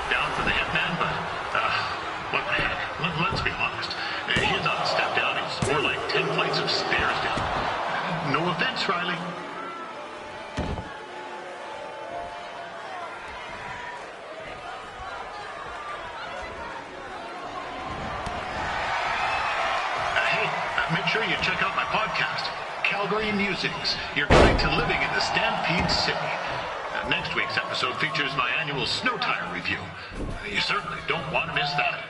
step down for the hitman, but, what the heck? Let's be honest. He's not a step down, he's more like 10 flights of stairs down. No offense, Riley. Make sure you check out my podcast, Calgary Musings, your guide to living in the Stampede City. Next week's episode features my annual snow tire review. You certainly don't want to miss that.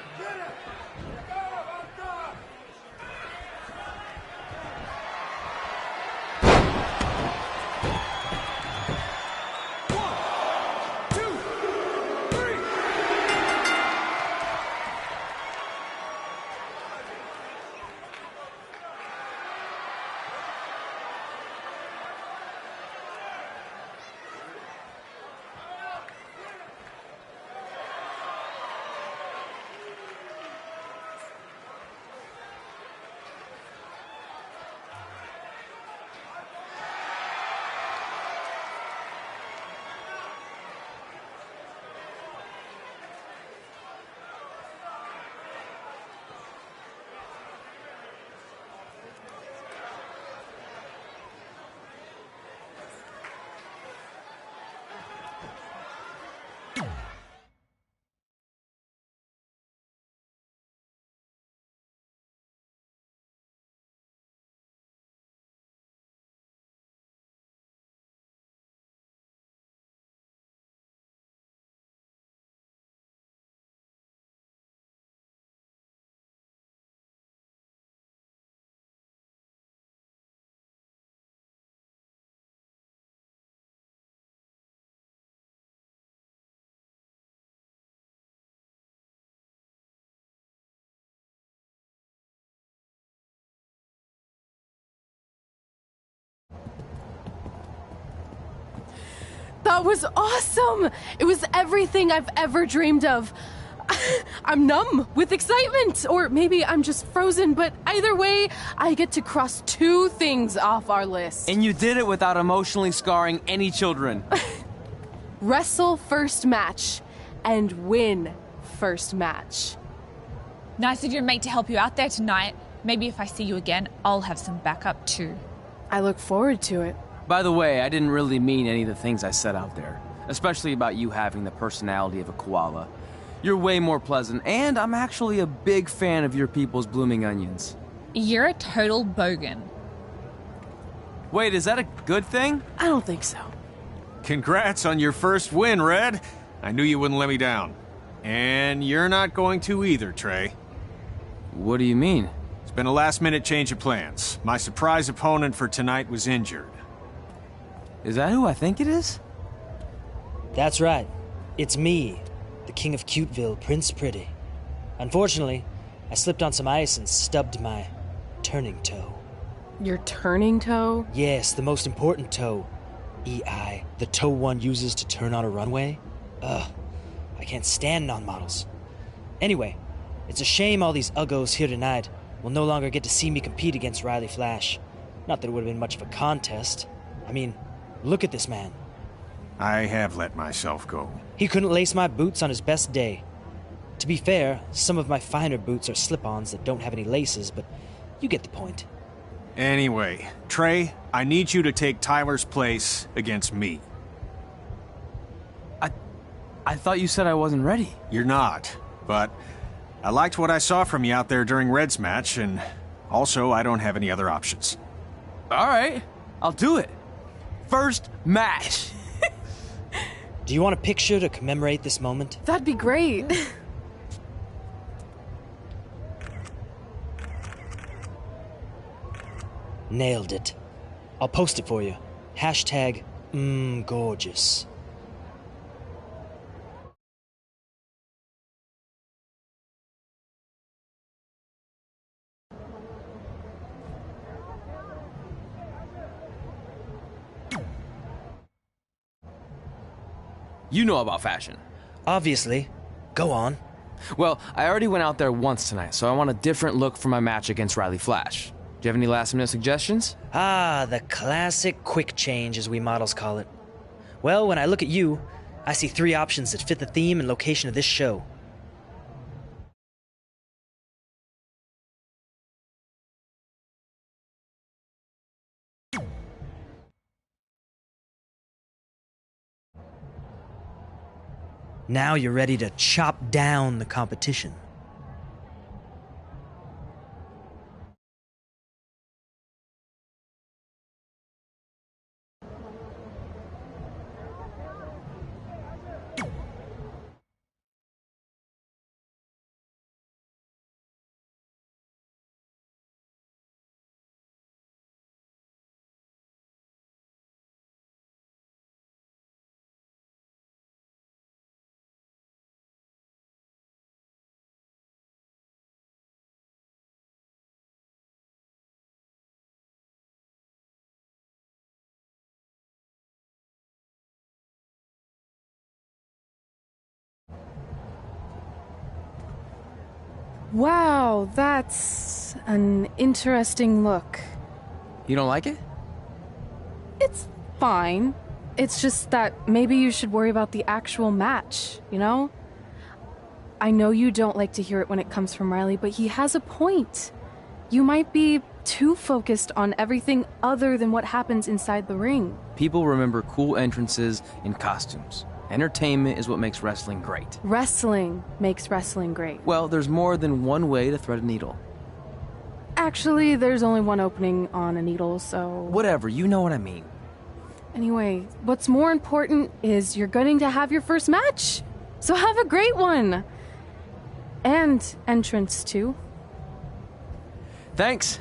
That was awesome! It was everything I've ever dreamed of. I'm numb with excitement, or maybe I'm just frozen, but either way, I get to cross 2 things off our list. And you did it without emotionally scarring any children. Wrestle first match, and win first match. Nice of your mate to help you out there tonight. Maybe if I see you again, I'll have some backup too. I look forward to it. By the way, I didn't really mean any of the things I said out there, especially about you having the personality of a koala. You're way more pleasant, and I'm actually a big fan of your people's blooming onions. You're a total bogan. Wait, is that a good thing? I don't think so. Congrats on your first win, Red. I knew you wouldn't let me down. And you're not going to either, Trey. What do you mean? It's been a last-minute change of plans. My surprise opponent for tonight was injured. Is that who I think it is? That's right. It's me, the King of Cuteville, Prince Pretty. Unfortunately, I slipped on some ice and stubbed my turning toe. Your turning toe? Yes, the most important toe. EI, the toe one uses to turn on a runway. Ugh, I can't stand non-models. Anyway, it's a shame all these uggos here tonight will no longer get to see me compete against Riley Flash. Not that it would have been much of a contest. I mean, look at this man. I have let myself go. He couldn't lace my boots on his best day. To be fair, some of my finer boots are slip-ons that don't have any laces, but you get the point. Anyway, Trey, I need you to take Tyler's place against me. I thought you said I wasn't ready. You're not, but I liked what I saw from you out there during Red's match, and also I don't have any other options. All right, I'll do it. First match. Do you want a picture to commemorate this moment? That'd be great. Nailed it. I'll post it for you. Hashtag gorgeous. You know about fashion. Obviously. Go on. Well, I already went out there once tonight, so I want a different look for my match against Riley Flash. Do you have any last-minute suggestions? Ah, the classic quick change, as we models call it. Well, when I look at you, I see 3 options that fit the theme and location of this show. Now you're ready to chop down the competition. Wow, that's an interesting look. You don't like it? It's fine. It's just that maybe you should worry about the actual match, you know? I know you don't like to hear it when it comes from Riley, but he has a point. You might be too focused on everything other than what happens inside the ring. People remember cool entrances and costumes. Entertainment is what makes wrestling great. Wrestling makes wrestling great. Well, there's more than one way to thread a needle. Actually, there's only one opening on a needle, so... Whatever, you know what I mean. Anyway, what's more important is you're going to have your first match. So have a great one. And entrance, too. Thanks.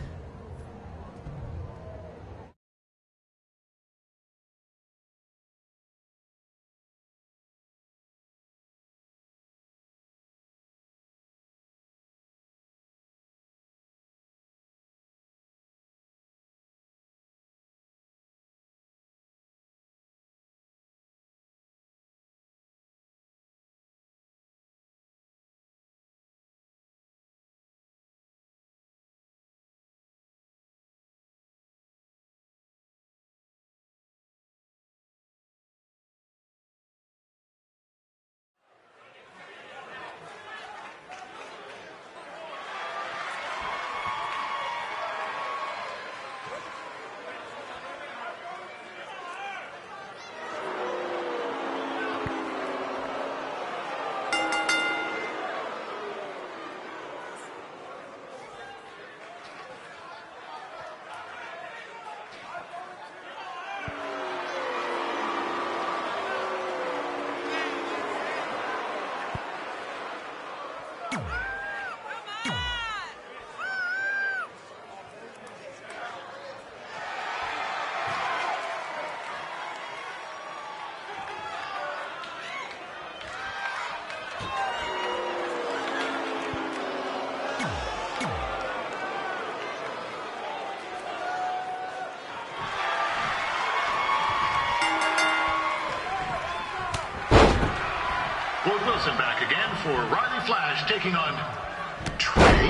Ward Wilson back again for Riley Flash taking on Trey.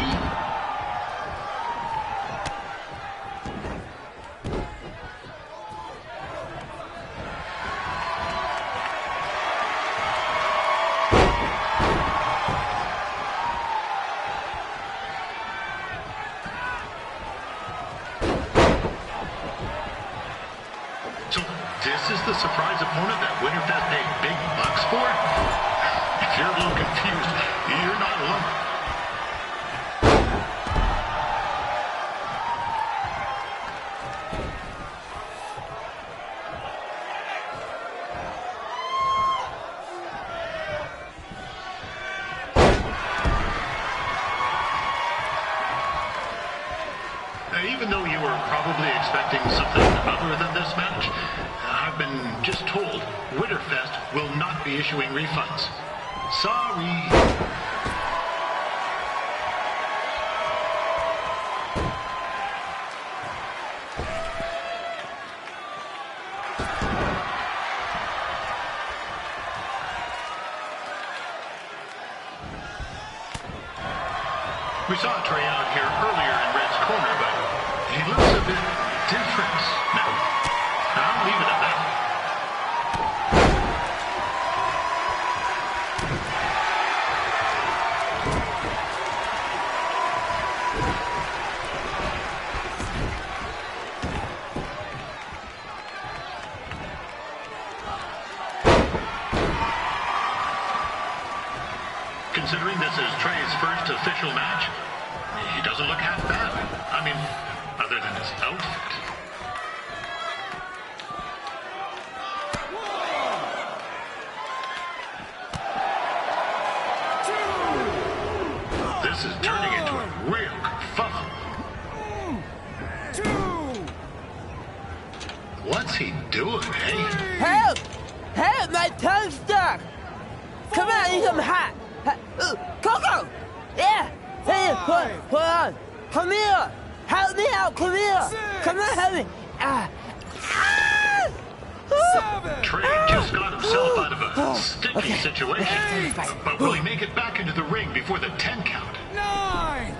So this is the surprise opponent that Winterfest paid big bucks for? If you're a little confused, you're not alone. Even though you were probably expecting something other than this match, I've been just told Winterfest will not be issuing refunds. Sorry. We saw Trey out here earlier in Red's corner, but he looks a bit different now. I'll leave it at that. Considering this is Trey's first official match, he doesn't look half bad. I mean, other than his outfit. This is turning into a real kerfuffle. What's he doing, eh? Help! Help! My tongue's stuck! Come on, I need some hot! Coco! Yeah! Hey, hold on! Come here! Help me out! Come here! Come on, help me! Trey just got himself out of a sticky situation. But will he make it back into the ring before the 10 count? 9!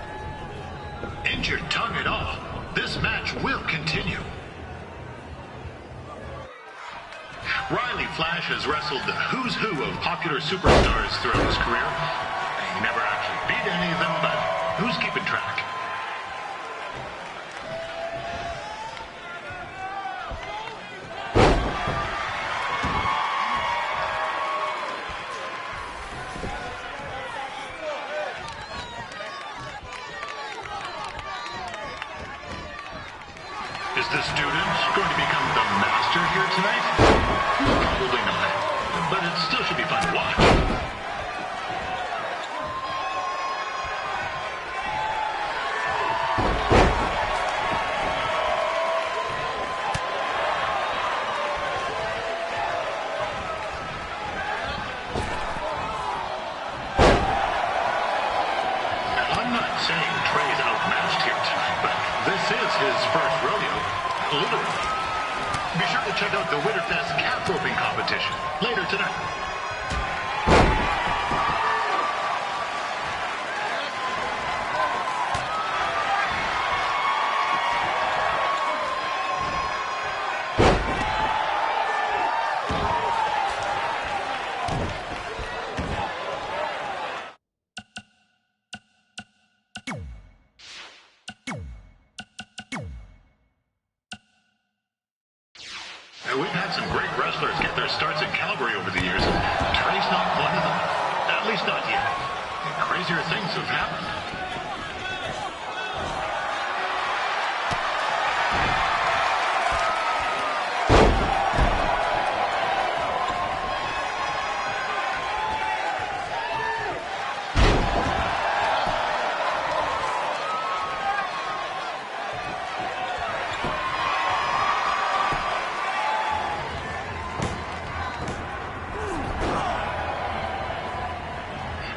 Injured tongue and all, this match will continue. Riley Flash has wrestled the who's who of popular superstars throughout his career. He never actually beat any of them, but who's keeping track? Is the student going to become the master here tonight? Probably not, but it still should be fun to watch. Now, I'm not saying Trey's outmatched here tonight, but this is his first rodeo, literally. Be sure to check out the Winterfest calf roping competition later tonight. We've had some great wrestlers get their starts in Calgary over the years, and Trey's not one of them. At least not yet. Crazier things have happened.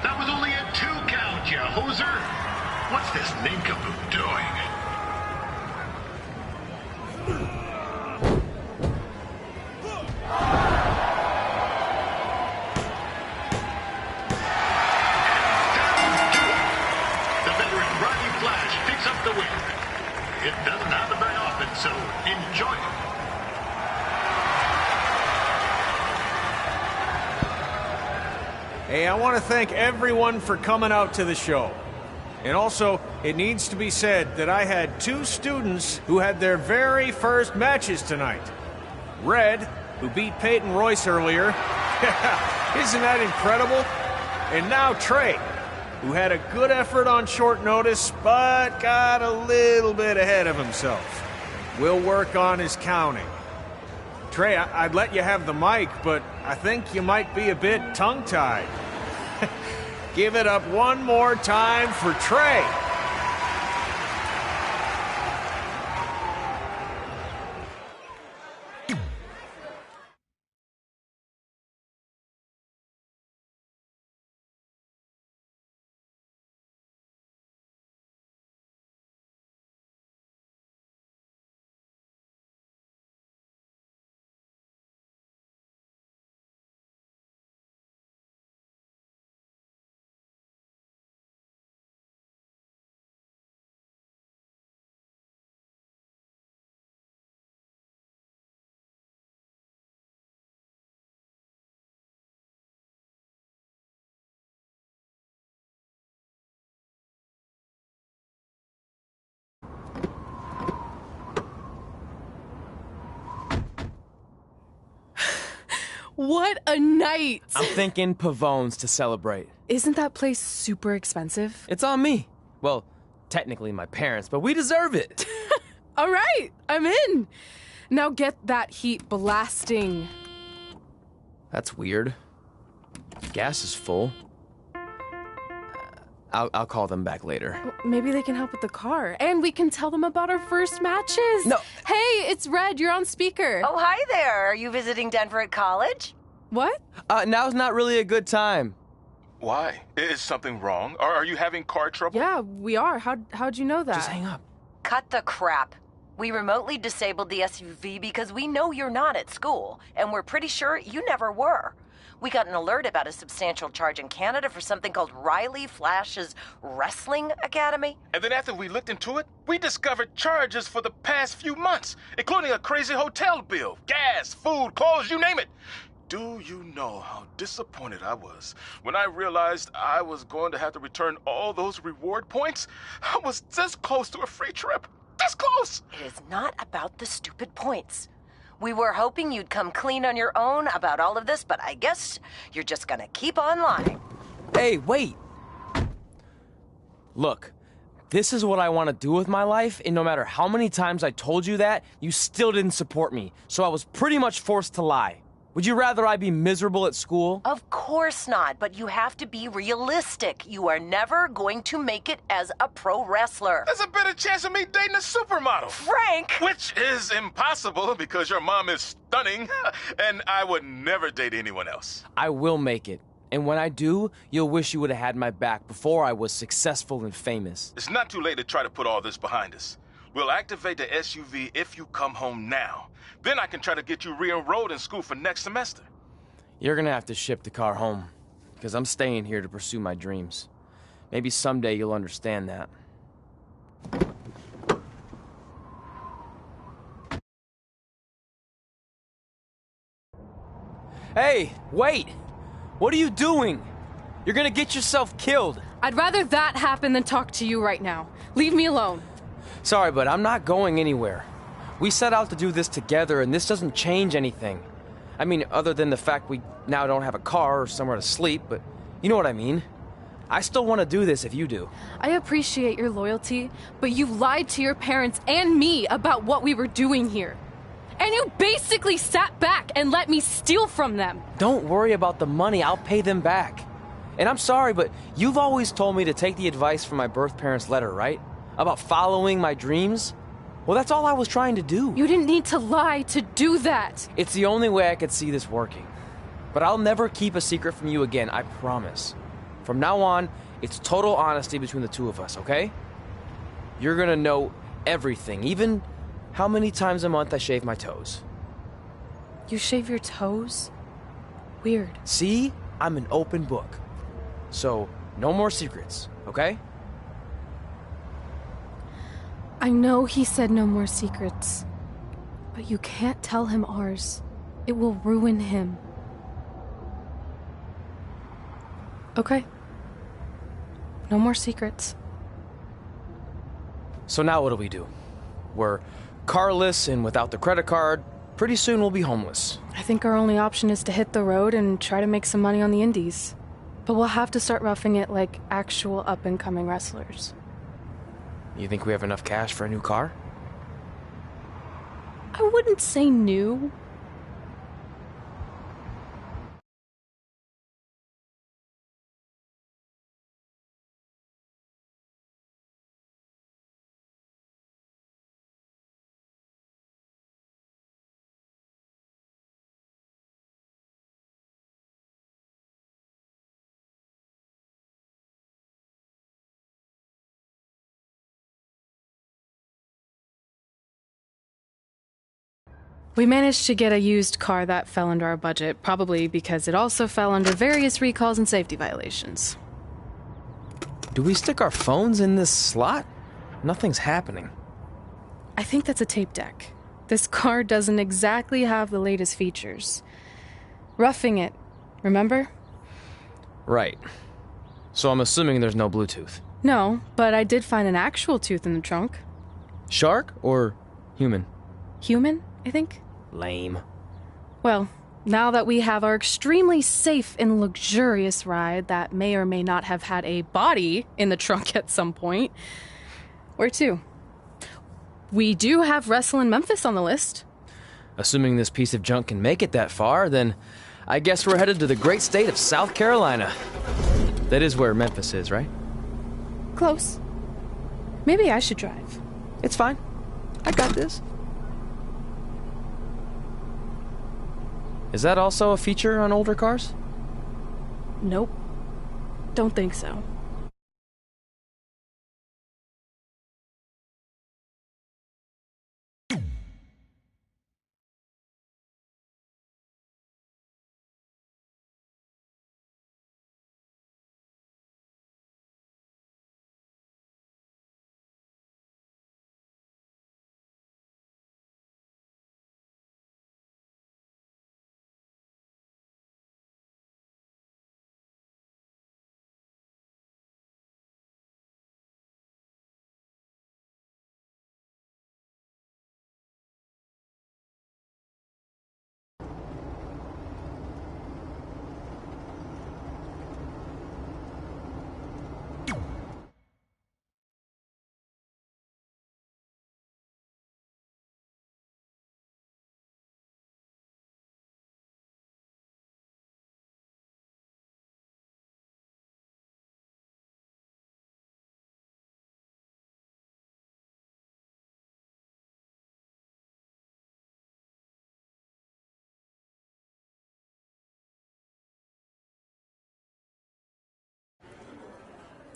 That was only a 2 count, you hoser. What's this nincompoop doing? The veteran Roddy Flash picks up the win. It doesn't happen very often, so enjoy it. Hey, I want to thank everyone for coming out to the show. And also, it needs to be said that I had 2 students who had their very first matches tonight. Red, who beat Peyton Royce earlier. Isn't that incredible? And now Trey, who had a good effort on short notice, but got a little bit ahead of himself. We'll work on his counting. Trey, I'd let you have the mic, but I think you might be a bit tongue-tied. Give it up one more time for Trey. What a night! I'm thinking Pavone's to celebrate. Isn't that place super expensive? It's on me. Well, technically my parents, but we deserve it. All right, I'm in. Now get that heat blasting. That's weird. Gas is full. I'll call them back later. Maybe they can help with the car, and we can tell them about our first matches. No. Hey, it's Red. You're on speaker. Oh, hi there. Are you visiting Denver at college? What? Now's not really a good time. Why? Is something wrong? Or are you having car trouble? Yeah, we are. How'd you know that? Just hang up. Cut the crap. We remotely disabled the SUV because we know you're not at school, and we're pretty sure you never were. We got an alert about a substantial charge in Canada for something called Riley Flash's Wrestling Academy. And then after we looked into it, we discovered charges for the past few months, including a crazy hotel bill, gas, food, clothes, you name it. Do you know how disappointed I was when I realized I was going to have to return all those reward points? I was this close to a free trip. This close! It is not about the stupid points. We were hoping you'd come clean on your own about all of this, but I guess you're just gonna keep on lying. Hey, wait. Look, this is what I want to do with my life, and no matter how many times I told you that, you still didn't support me, so I was pretty much forced to lie. Would you rather I be miserable at school? Of course not, but you have to be realistic. You are never going to make it as a pro wrestler. There's a better chance of me dating a supermodel. Frank! Which is impossible because your mom is stunning, and I would never date anyone else. I will make it. And when I do, you'll wish you would have had my back before I was successful and famous. It's not too late to try to put all this behind us. We'll activate the SUV if you come home now. Then I can try to get you re-enrolled in school for next semester. You're gonna have to ship the car home, because I'm staying here to pursue my dreams. Maybe someday you'll understand that. Hey, wait! What are you doing? You're gonna get yourself killed. I'd rather that happen than talk to you right now. Leave me alone. Sorry, but I'm not going anywhere. We set out to do this together, and this doesn't change anything. I mean, other than the fact we now don't have a car or somewhere to sleep, but you know what I mean. I still want to do this if you do. I appreciate your loyalty, but you lied to your parents and me about what we were doing here. And you basically sat back and let me steal from them. Don't worry about the money, I'll pay them back. And I'm sorry, but you've always told me to take the advice from my birth parents' letter, right? About following my dreams? Well, that's all I was trying to do. You didn't need to lie to do that. It's the only way I could see this working. But I'll never keep a secret from you again, I promise. From now on, it's total honesty between the two of us, okay? You're gonna know everything, even how many times a month I shave my toes. You shave your toes? Weird. See? I'm an open book. So, no more secrets, okay? I know he said no more secrets, but you can't tell him ours. It will ruin him. Okay. No more secrets. So now what do? We're carless and without the credit card. Pretty soon we'll be homeless. I think our only option is to hit the road and try to make some money on the indies. But we'll have to start roughing it like actual up-and-coming wrestlers. You think we have enough cash for a new car? I wouldn't say new. We managed to get a used car that fell under our budget, probably because it also fell under various recalls and safety violations. Do we stick our phones in this slot? Nothing's happening. I think that's a tape deck. This car doesn't exactly have the latest features. Roughing it, remember? Right. So I'm assuming there's no Bluetooth. No, but I did find an actual tooth in the trunk. Shark or human? Human, I think. Lame. Well, Now that we have our extremely safe and luxurious ride that may or may not have had a body in the trunk at some point, where to? We do have Wrestle in Memphis on the list. Assuming this piece of junk can make it that far, then I guess we're headed to the great state of South Carolina. That is where Memphis is, right? Close. Maybe I should drive. It's fine. I got this. Is that also a feature on older cars? Nope. Don't think so.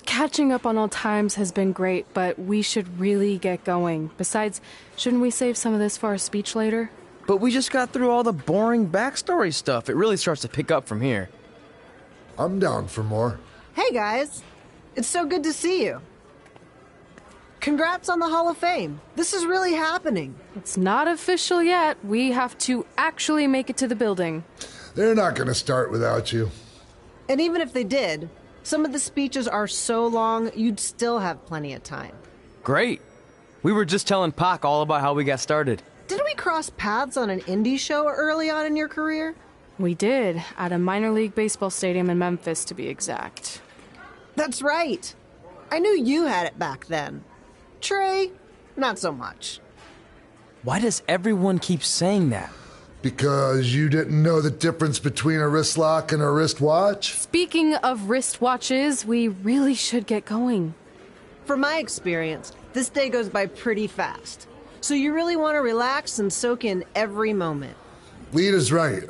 Catching up on old times has been great, but we should really get going. Besides, shouldn't we save some of this for our speech later? But we just got through all the boring backstory stuff. It really starts to pick up from here. I'm down for more. Hey guys, it's so good to see you. Congrats on the Hall of Fame. This is really happening. It's not official yet. We have to actually make it to the building. They're not going to start without you. And even if they did, some of the speeches are so long, you'd still have plenty of time. Great. We were just telling Pac all about how we got started. Didn't we cross paths on an indie show early on in your career? We did, at a minor league baseball stadium in Memphis, to be exact. That's right. I knew you had it back then. Trey, not so much. Why does everyone keep saying that? Because you didn't know the difference between a wrist lock and a wristwatch? Speaking of wristwatches, we really should get going. From my experience, this day goes by pretty fast. So you really want to relax and soak in every moment. Lita's right.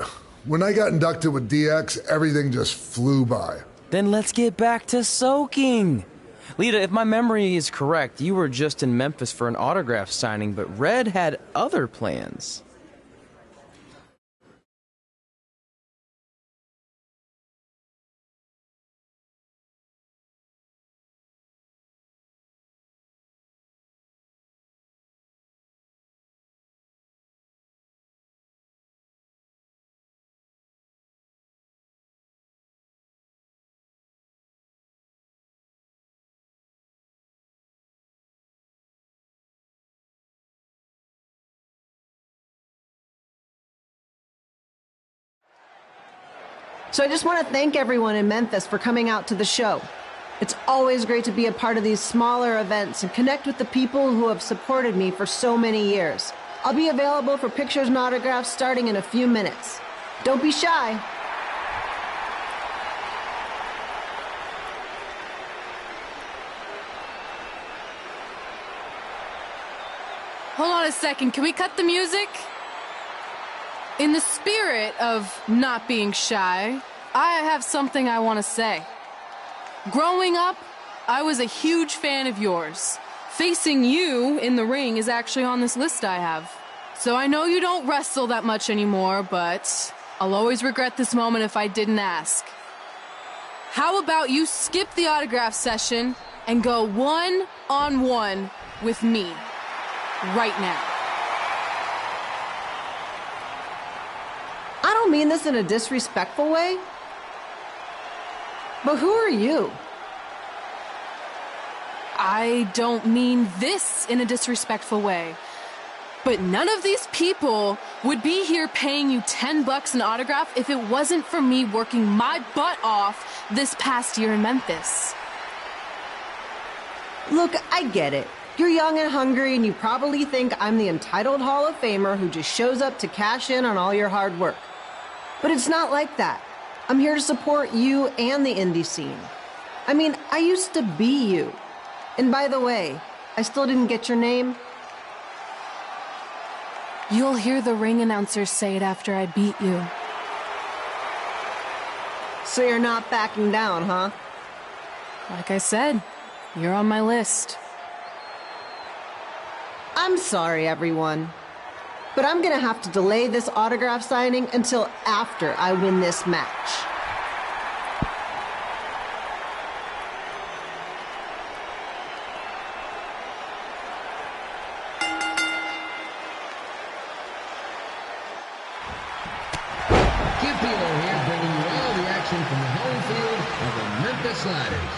When I got inducted with DX, everything just flew by. Then let's get back to soaking. Lita, if my memory is correct, you were just in Memphis for an autograph signing, but Red had other plans. So I just want to thank everyone in Memphis for coming out to the show. It's always great to be a part of these smaller events and connect with the people who have supported me for so many years. I'll be available for pictures and autographs starting in a few minutes. Don't be shy. Hold on a second, can we cut the music? In the spirit of not being shy, I have something I want to say. Growing up, I was a huge fan of yours. Facing you in the ring is actually on this list I have. So I know you don't wrestle that much anymore, but I'll always regret this moment if I didn't ask. How about you skip the autograph session and go one-on-one with me right now? I don't mean this in a disrespectful way, but who are you? I don't mean this in a disrespectful way. But none of these people would be here paying you $10 an autograph if it wasn't for me working my butt off this past year in Memphis. Look, I get it. You're young and hungry, and you probably think I'm the entitled Hall of Famer who just shows up to cash in on all your hard work. But it's not like that. I'm here to support you and the indie scene. I mean, I used to be you. And by the way, I still didn't get your name. You'll hear the ring announcers say it after I beat you. So you're not backing down, huh? Like I said, you're on my list. I'm sorry, everyone. But I'm gonna have to delay this autograph signing until after I win this match. Here bringing you all the action from the home field of the Memphis Sliders.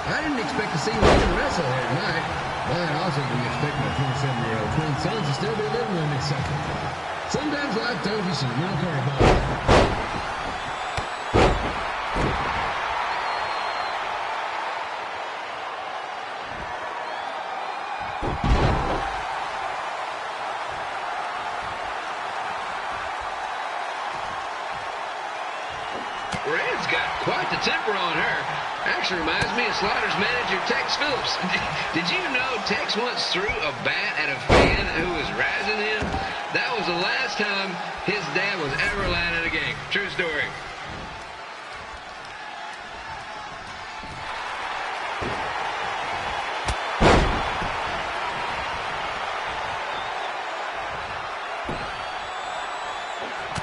I didn't expect to see Lincoln wrestle here tonight. But I also didn't expect my 27-year-old twin sons to still be living with me something. Sometimes life throws you some real curveballs. Red's got quite the temper on her. Actually reminds me of Sliders manager Tex Phillips. Did you know Tex once threw a bat at a fan who was razzing him? That was the last time his dad was ever allowed at a game. True story.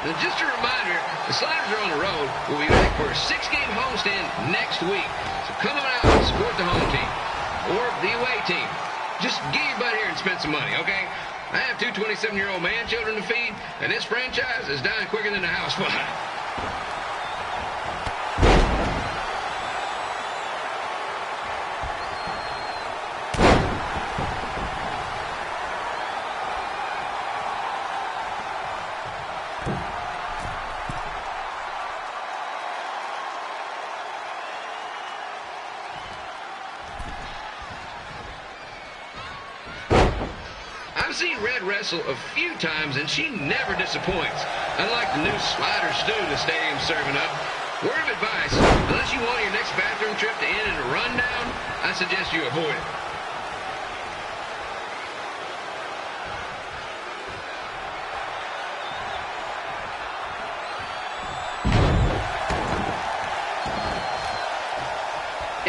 And just a reminder, the Sliders are on the road. We'll be back for a 6-game homestand next week. So come on out and support the home team or the away team. Just get your butt here and spend some money, okay? I have 2 27-year-old man-children to feed, and this franchise is dying quicker than the house fly. I've seen Red wrestle a few times, and she never disappoints. Unlike the new slider stew the stadium's serving up. Word of advice, unless you want your next bathroom trip to end in a rundown, I suggest you avoid it.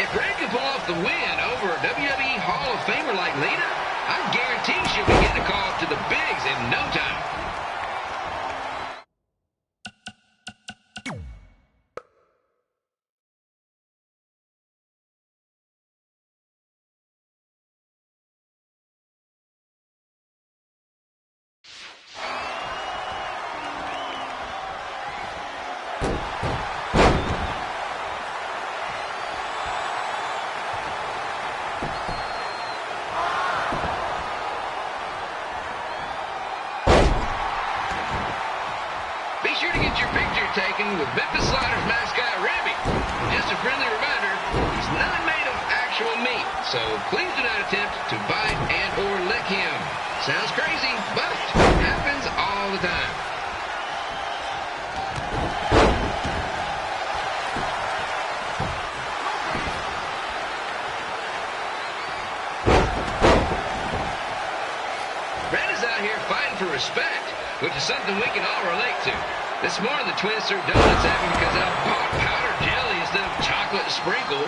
If Red can pull off the win over a WWE Hall of Famer like Lita, I guarantee she'll be getting a call up to the bigs in no time. Be sure to get your picture taken with Memphis Sliders mascot Ribby. Just a friendly reminder, he's not made of actual meat, so please do not attempt to bite and or lick him. Sounds crazy, but happens all the time. Red is out here fighting for respect, which is something we can all relate to. This morning, the twins threw donuts at me because I bought powdered jelly instead of chocolate sprinkle.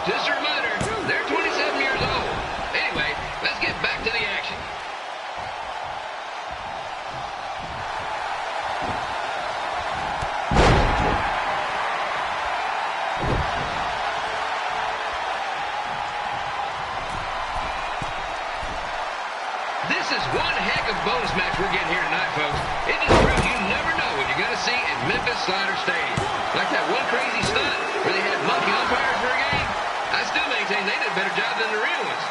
Just a reminder, they're 27 years old. Anyway, let's get back to the action. bonus match we're getting here tonight, folks. It just proves you never know what you're going to see at Memphis Slider Stadium. Like that one crazy stunt where they had monkey umpires for a game. I still maintain they did a better job than the real ones.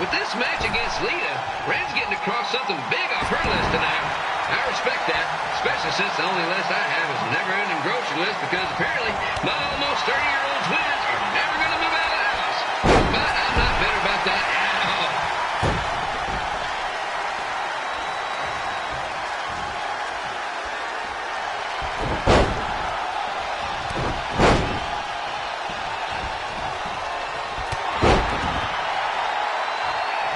With this match against Lita, Red's getting across something big off her list tonight. I respect that, especially since the only list I have is a never-ending grocery list because apparently my almost 30-year-old twins are never going to move out of the house. But I'm not bitter about that at all.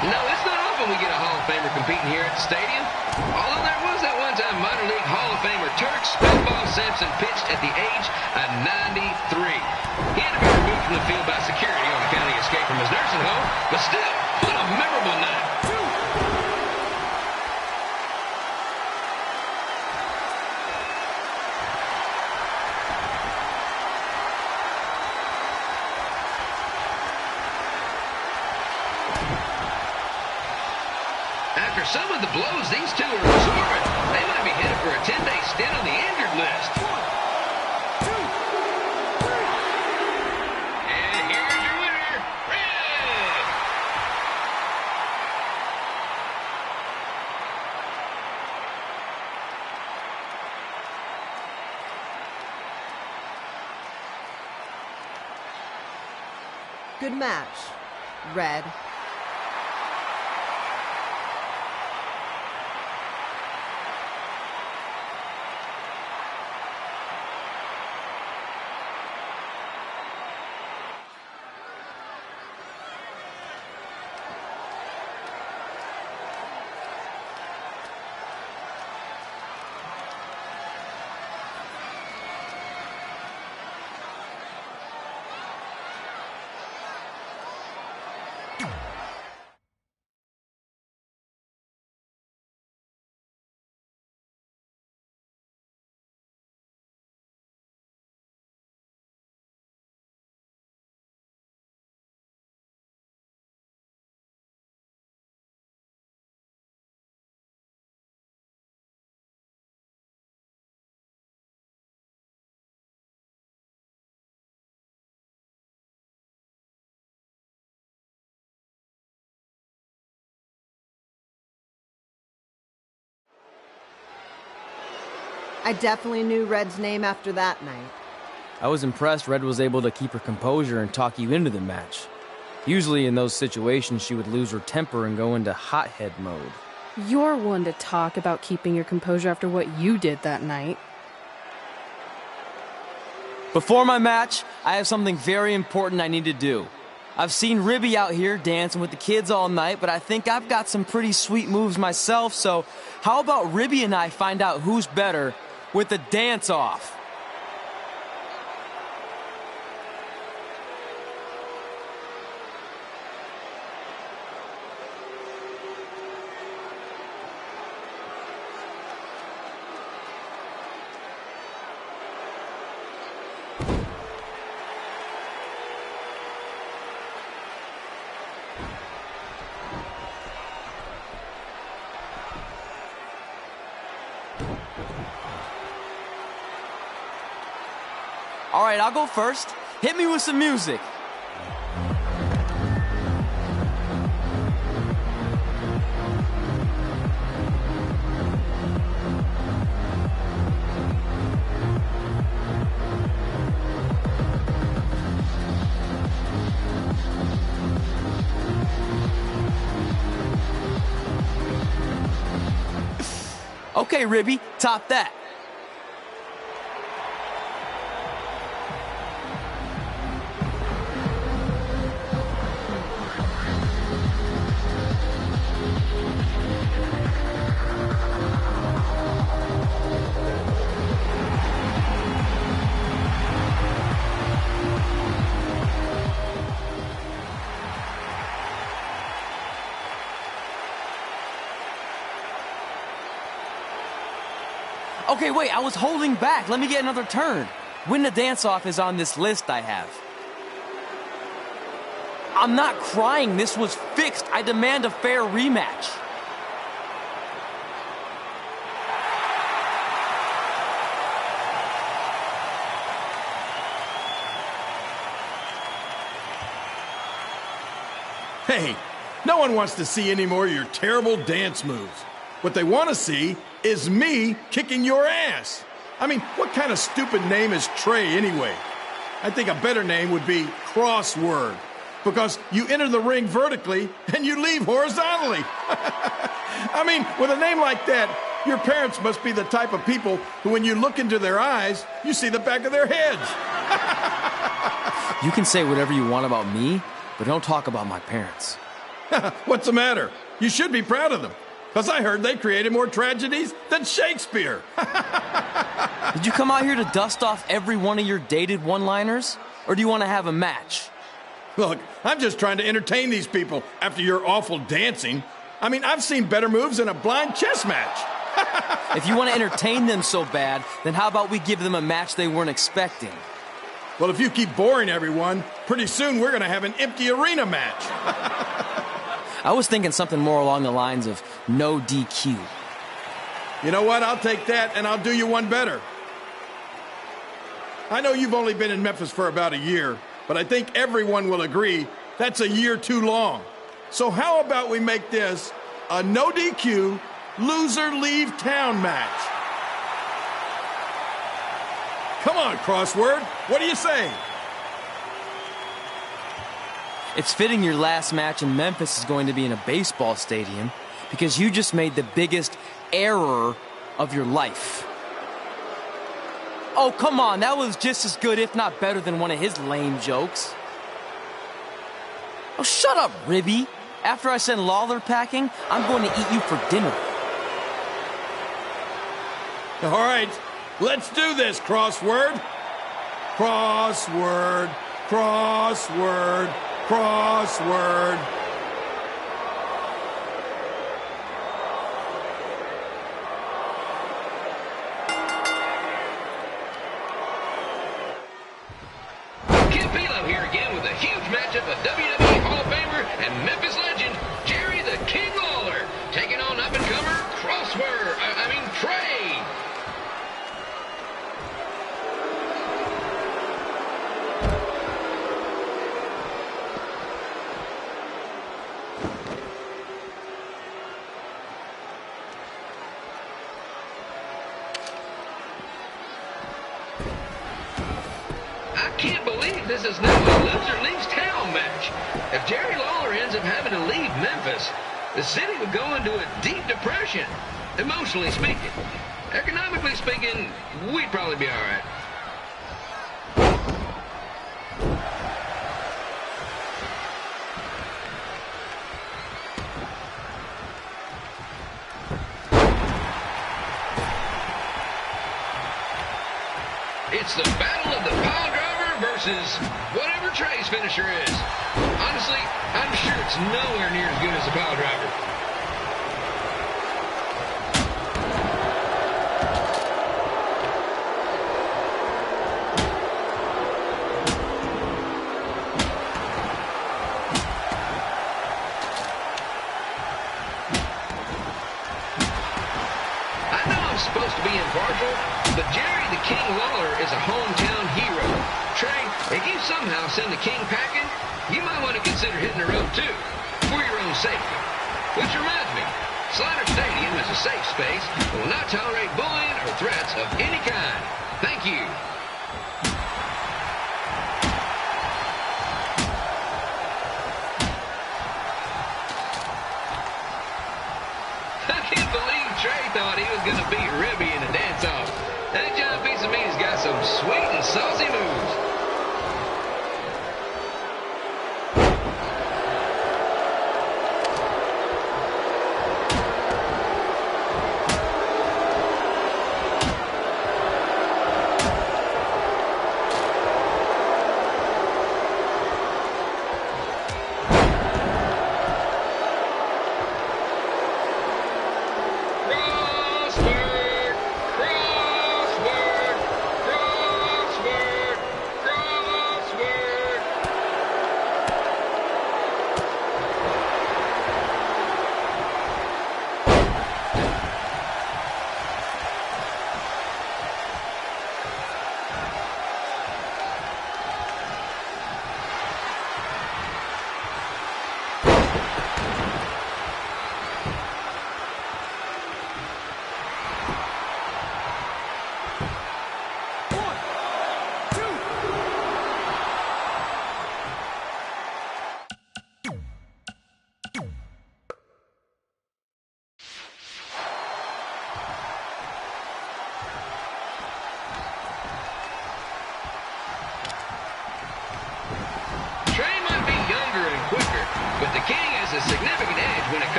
No, it's not often we get a Hall of Famer competing here at the stadium. Although there was that one time minor league Hall of Famer Turk Spitball Simpson pitched at the age of 93. He had to be removed from the field by security on account of the escape from his nursing home, but still, what a memorable night. After some of the blows these two are absorbing, they might be headed for a 10-day stint on the injured list. And here's your winner, Red! Good match, Red. I definitely knew Red's name after that night. I was impressed Red was able to keep her composure and talk you into the match. Usually in those situations, she would lose her temper and go into hothead mode. You're one to talk about keeping your composure after what you did that night. Before my match, I have something very important I need to do. I've seen Ribby out here dancing with the kids all night, but I think I've got some pretty sweet moves myself, so how about Ribby and I find out who's better with the dance-off? All right, I'll go first. Hit me with some music. Okay, Ribby, top that. Okay, wait, I was holding back. Let me get another turn. Win the dance-off is on this list I have. I'm not crying. This was fixed. I demand a fair rematch. Hey, no one wants to see any more of your terrible dance moves. What they want to see is me kicking your ass. I mean, what kind of stupid name is Trey anyway? I think a better name would be Crossword, because you enter the ring vertically and you leave horizontally. I mean, with a name like that, your parents must be the type of people who, when you look into their eyes, you see the back of their heads. You can say whatever you want about me, but don't talk about my parents. What's the matter? You should be proud of them, because I heard they created more tragedies than Shakespeare. Did you come out here to dust off every one of your dated one-liners? Or do you want to have a match? Look, I'm just trying to entertain these people after your awful dancing. I mean, I've seen better moves in a blind chess match. If you want to entertain them so bad, then how about we give them a match they weren't expecting? Well, if you keep boring everyone, pretty soon we're going to have an empty arena match. I was thinking something more along the lines of no DQ. You know what? I'll take that, and I'll do you one better. I know you've only been in Memphis for about a year, but I think everyone will agree that's a year too long. So how about we make this a no DQ, loser leave town match? Come on, Crossword. What do you say? It's fitting your last match in Memphis is going to be in a baseball stadium because you just made the biggest error of your life. Oh, come on. That was just as good, if not better, than one of his lame jokes. Oh, shut up, Ribby. After I send Lawler packing, I'm going to eat you for dinner. All right. Let's do this, Crossword. Crossword, crossword, crossword. Kid Philo here again with a huge matchup of WWE Hall of Famer and Memphis legend, Jerry the King Lawler, taking on up-and-comer Trey. I can't believe this is now a loser leaves town match. If Jerry Lawler ends up having to leave Memphis, the city would go into a deep depression, emotionally speaking. Economically speaking, we'd probably be all right. It's the battle of the pile driver versus whatever Trey's finisher is. Honestly, I'm sure it's nowhere near as good as the pile driver. I know I'm supposed to be impartial, but Jerry the King Lawler is a hometown hero. Trey, if you somehow send the King packing, you might want to consider hitting the road too, for your own safety. Which reminds me, Slaughter Stadium is a safe space and will not tolerate bullying or threats of any kind. Thank you. I can't believe Trey thought he was going to beat Ribby in a dance-off. That giant piece of meat has got some sweet and saucy moves. Crossword!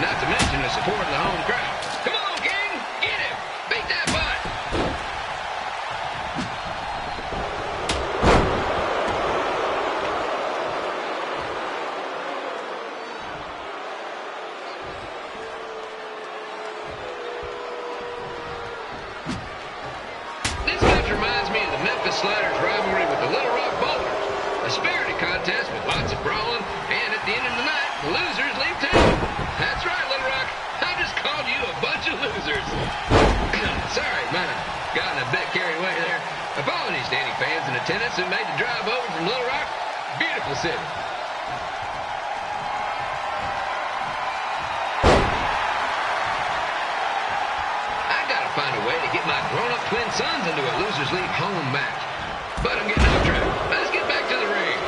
not to mention the support of the home crowd. Come on, King! Get him! Beat that butt! This match reminds me of the Memphis Sliders rivalry with the Little Rock Boulders. A spirited contest with lots of brawling, and at the end of the night, the losers leave town. That's right, Little Rock. I just called you a bunch of losers. Sorry, might have gotten a bit carried away there. Apologies to any fans in attendance who made the drive over from Little Rock. Beautiful city. I gotta find a way to get my grown-up twin sons into a losers league home match. But I'm getting off track. Let's get back to the ring.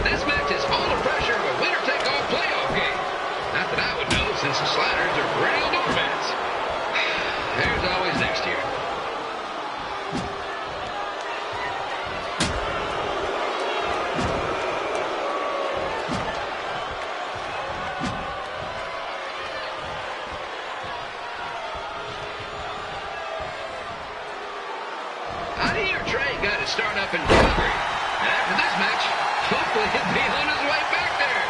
This match is all the pressure of a winner-take-all playoff game. Not that I would know, since the Sliders are perennial doormats. There's always next year. I hear Trey got his start up in Calgary. And after this match, hopefully he'll be on his way back there.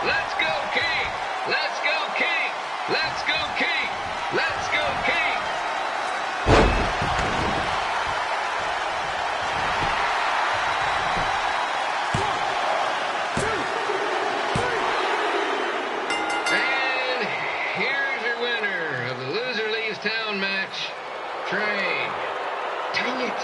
Let's go, King! Let's go, King! Let's go, King! Let's go, King! And here's your winner of the Loser Leaves Town match, Trey. Dang it!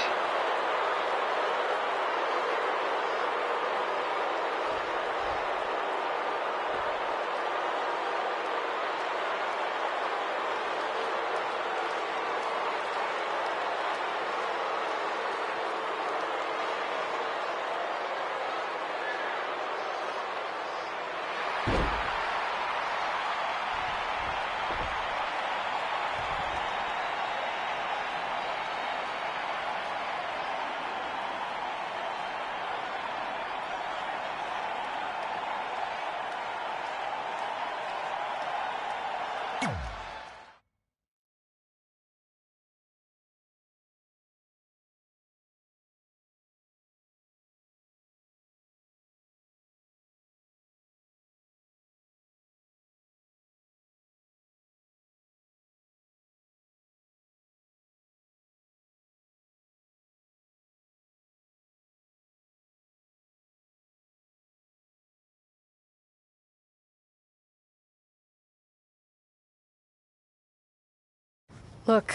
Look,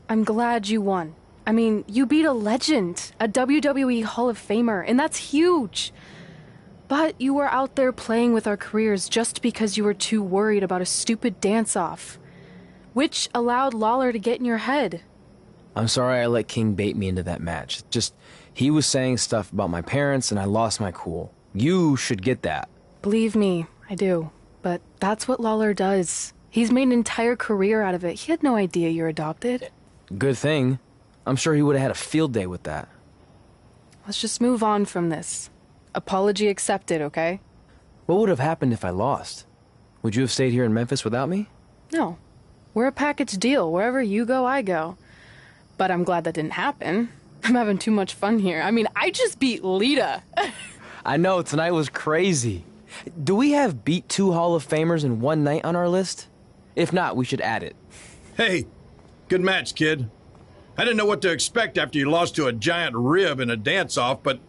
I'm glad you won. I mean, you beat a legend, a WWE Hall of Famer, and that's huge. But you were out there playing with our careers just because you were too worried about a stupid dance-off, which allowed Lawler to get in your head. I'm sorry I let King bait me into that match. Just, he was saying stuff about my parents and I lost my cool. You should get that. Believe me, I do. But that's what Lawler does. He's made an entire career out of it. He had no idea you're adopted. Good thing. I'm sure he would have had a field day with that. Let's just move on from this. Apology accepted, okay? What would have happened if I lost? Would you have stayed here in Memphis without me? No. We're a package deal. Wherever you go, I go. But I'm glad that didn't happen. I'm having too much fun here. I mean, I just beat Lita. I know, tonight was crazy. Do we have beat 2 Hall of Famers in one night on our list? If not, we should add it. Hey, good match, kid. I didn't know what to expect after you lost to a giant rib in a dance-off, but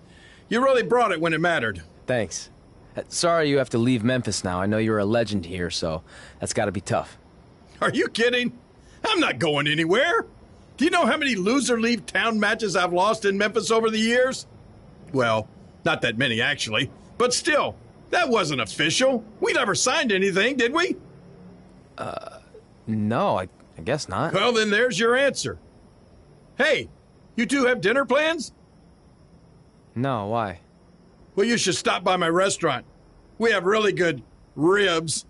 you really brought it when it mattered. Thanks. Sorry you have to leave Memphis now. I know you're a legend here, so that's gotta be tough. Are you kidding? I'm not going anywhere. Do you know how many loser leave town matches I've lost in Memphis over the years? Well, not that many actually, but still, that wasn't official. We never signed anything, did we? No, I guess not. Well, then there's your answer. Hey, you two have dinner plans? No, why? Well, you should stop by my restaurant. We have really good ribs.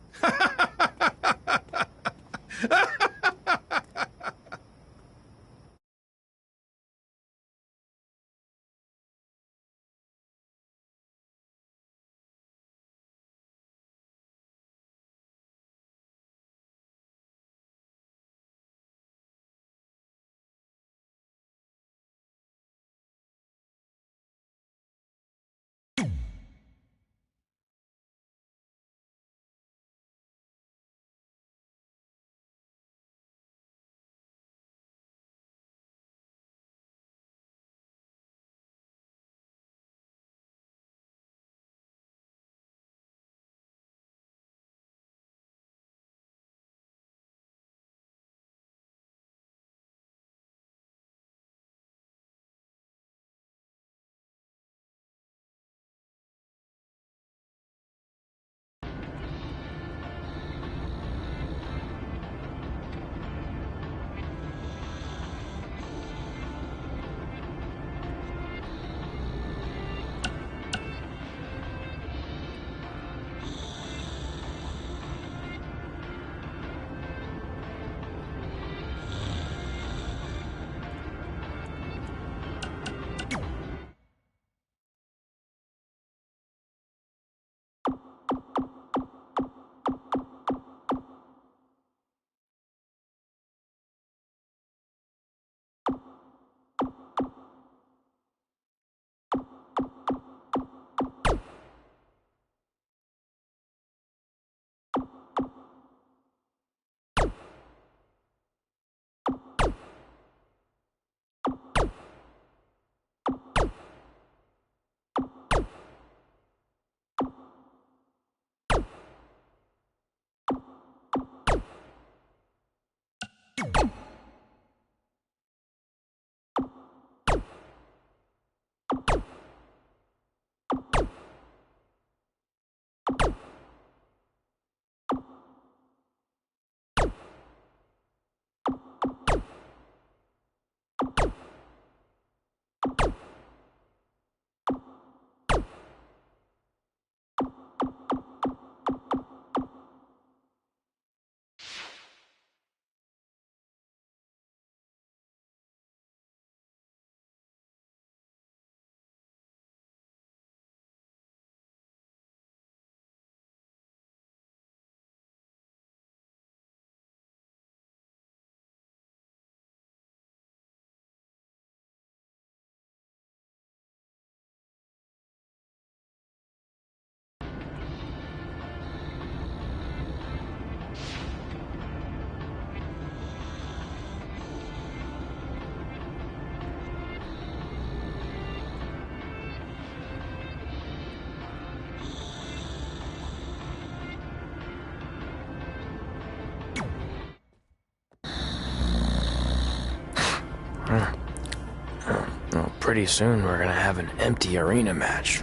Well, pretty soon we're gonna have an empty arena match.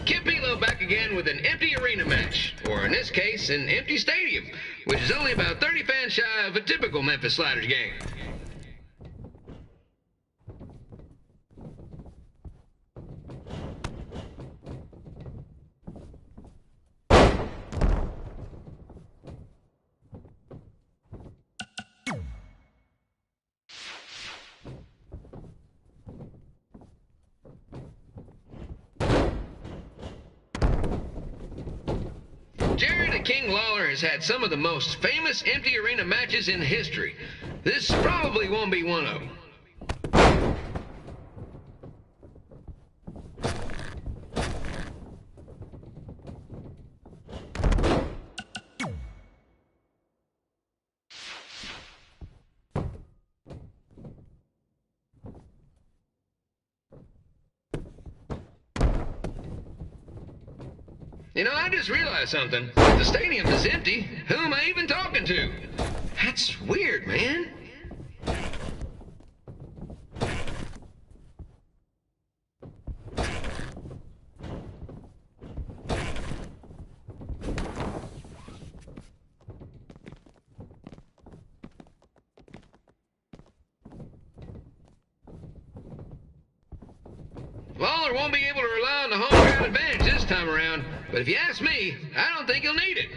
Campilo back again with an empty arena match, or in this case, an empty stadium, which is only about 30 fans shy of a typical Memphis Sliders game. Jerry the King Lawler has had some of the most famous empty arena matches in history. This probably won't be one of them. You know, I just realized something. If the stadium is empty, who am I even talking to? That's weird, man. Lawler won't be able to rely on the home crowd advantage this time around, but if you ask me, I don't think he'll need it.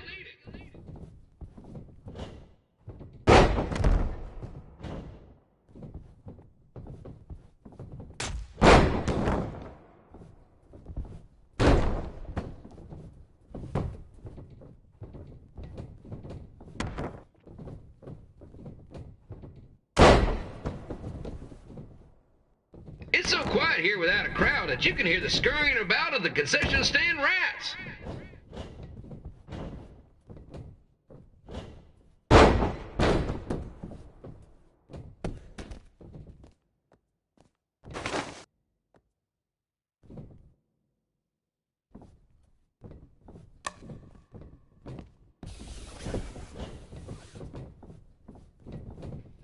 It's so quiet here without a crowd that you can hear the scurrying about of the concession stand rats.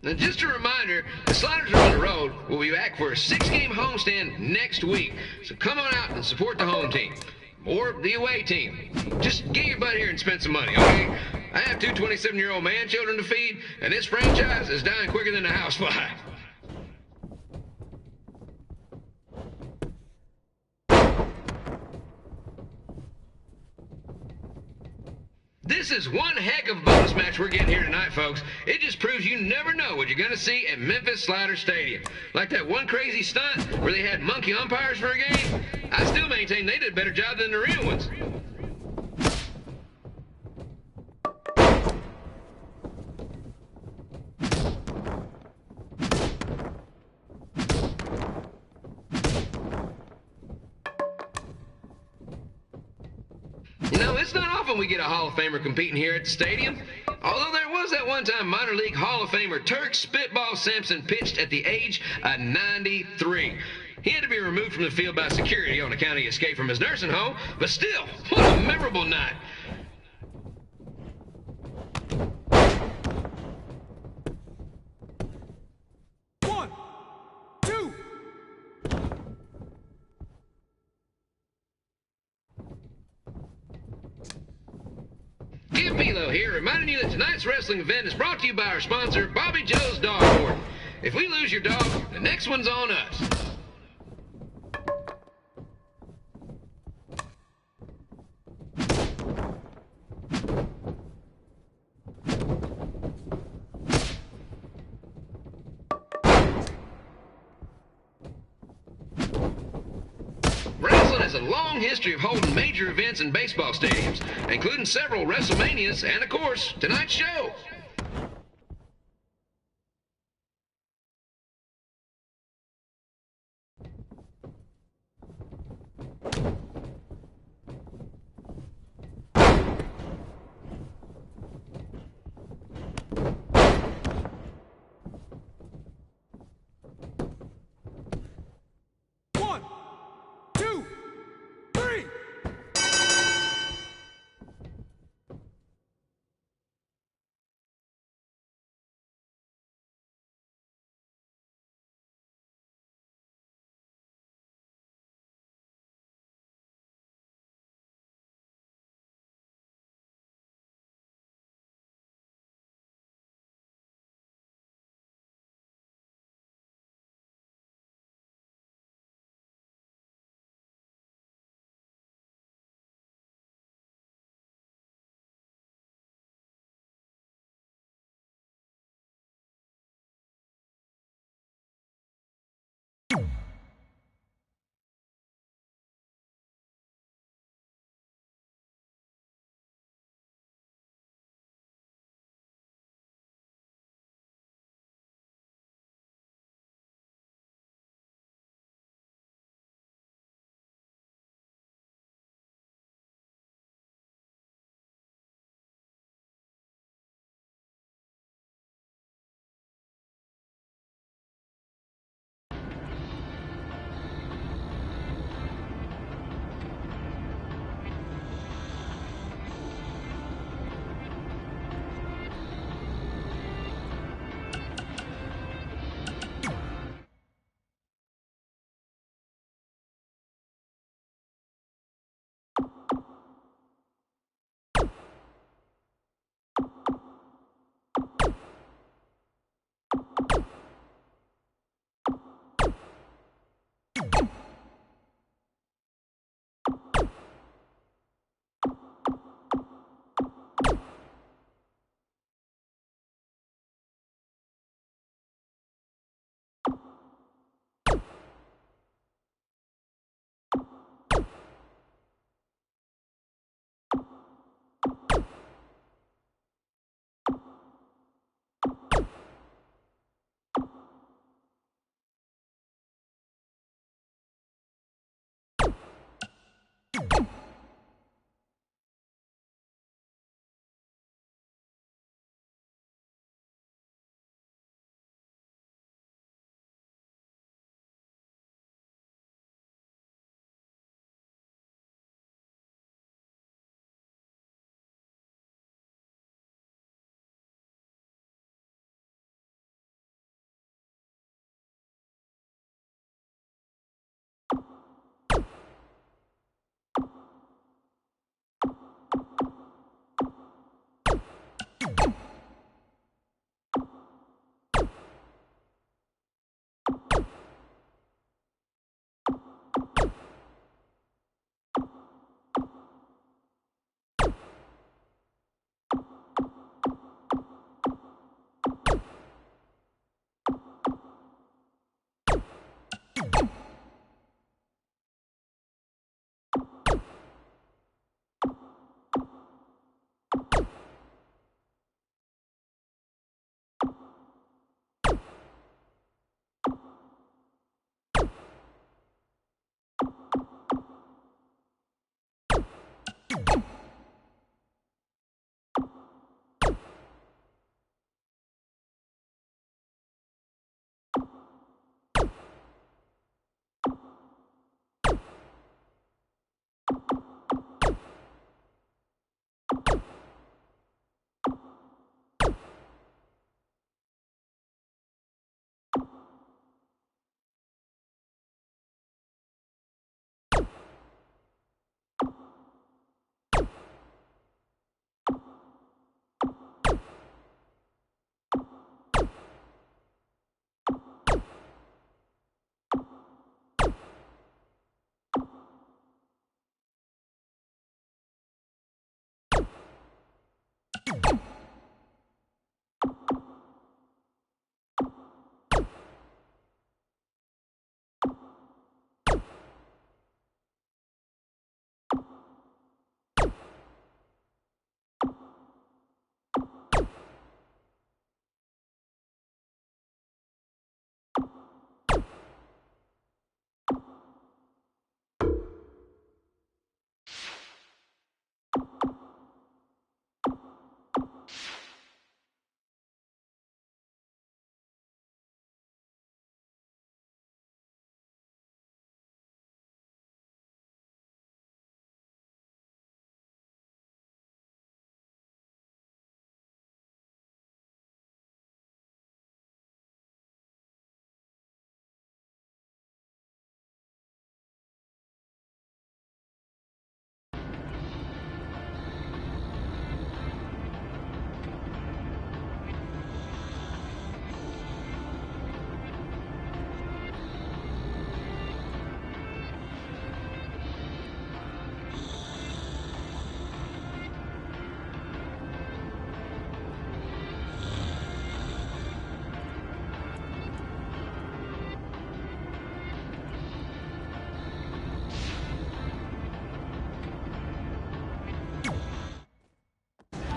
Now, just a reminder, the Sliders are on the road. We'll be back for a 6-game homestand next week. So come on out and support the home team. Or the away team. Just get your butt here and spend some money, okay? I have two 27-year-old man-children to feed, and this franchise is dying quicker than a housefly. This is one heck of a bonus match we're getting here tonight, folks. It just proves you never know what you're going to see at Memphis Slider Stadium. Like that one crazy stunt where they had monkey umpires for a game. I still maintain they did a better job than the real ones. You know, it's not often we get a Hall of Famer competing here at the stadium. Although there was that one time minor league Hall of Famer Turk Spitball Sampson pitched at the age of 93. He had to be removed from the field by security on account of escape from his nursing home, but still, what a memorable night. Kim Pilo here, reminding you that tonight's wrestling event is brought to you by our sponsor, Bobby Joe's Dog Board. If we lose your dog, the next one's on us. Wrestling has a long history of holding major events in baseball stadiums, including several WrestleManias and, of course, tonight's show.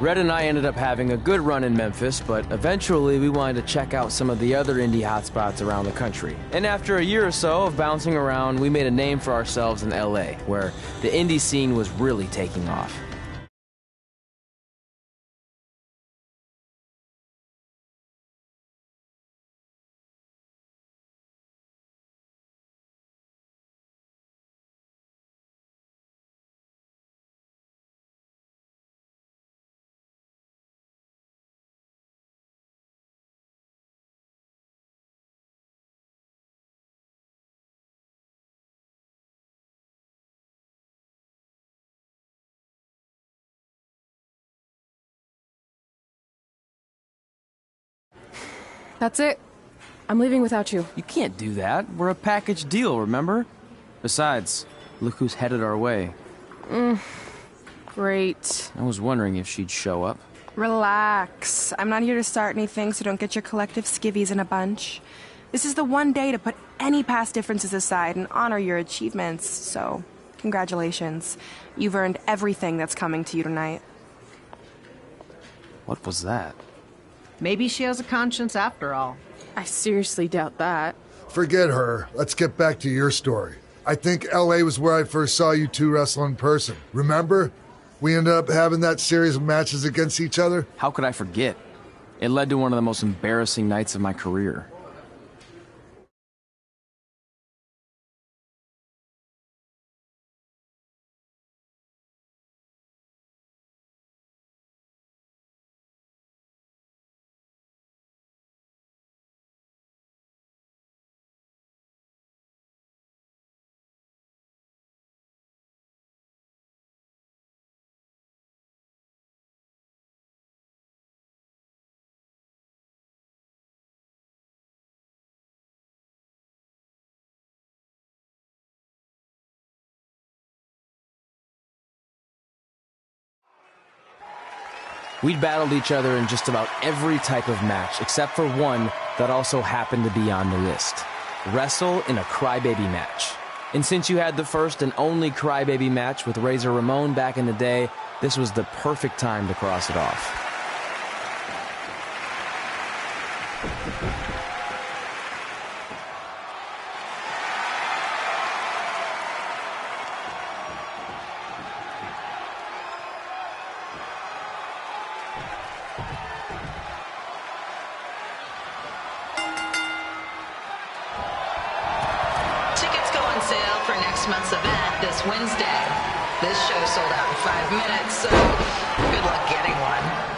Red and I ended up having a good run in Memphis, but eventually we wanted to check out some of the other indie hotspots around the country. And after a year or so of bouncing around, we made a name for ourselves in LA, where the indie scene was really taking off. That's it. I'm leaving without you. You can't do that. We're a package deal, remember? Besides, look who's headed our way. Great. I was wondering if she'd show up. Relax. I'm not here to start anything, so don't get your collective skivvies in a bunch. This is the one day to put any past differences aside and honor your achievements, so congratulations. You've earned everything that's coming to you tonight. What was that? Maybe she has a conscience after all. I seriously doubt that. Forget her. Let's get back to your story. I think LA was where I first saw you two wrestle in person. Remember? We ended up having that series of matches against each other. How could I forget? It led to one of the most embarrassing nights of my career. We'd battled each other in just about every type of match, except for one that also happened to be on the list. Wrestle in a crybaby match. And since you had the first and only crybaby match with Razor Ramon back in the day, this was the perfect time to cross it off. Tickets go on sale for next month's event this Wednesday. This show sold out in 5 minutes, so good luck getting one.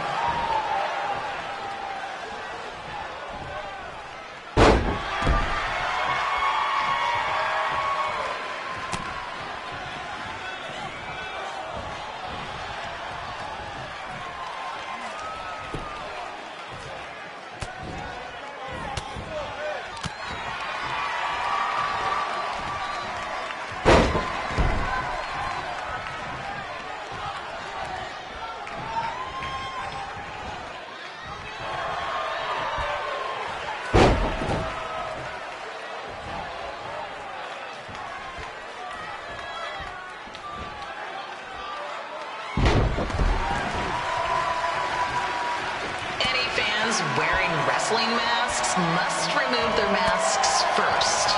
Wearing wrestling masks must remove their masks first.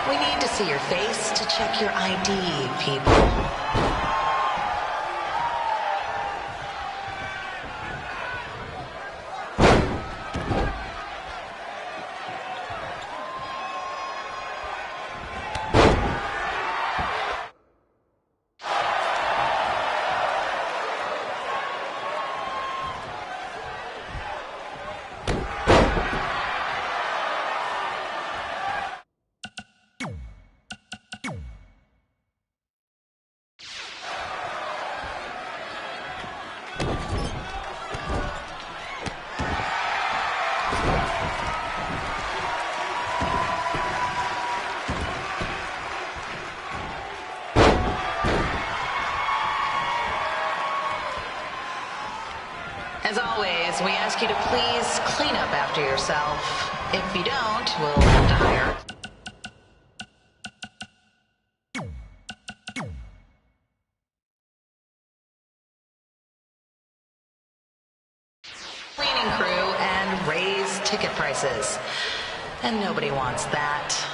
We need to see your face to check your ID, people. As always, we ask you to please clean up after yourself. If you don't, we'll have to hire training crew and raise ticket prices. And nobody wants that.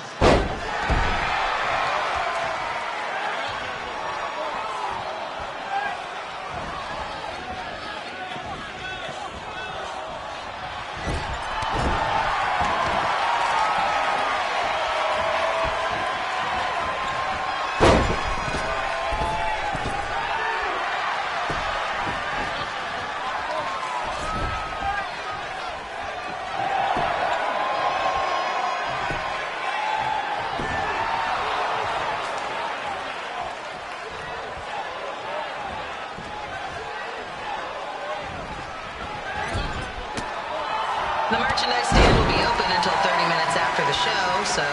The merchandise stand will be open until 30 minutes after the show, so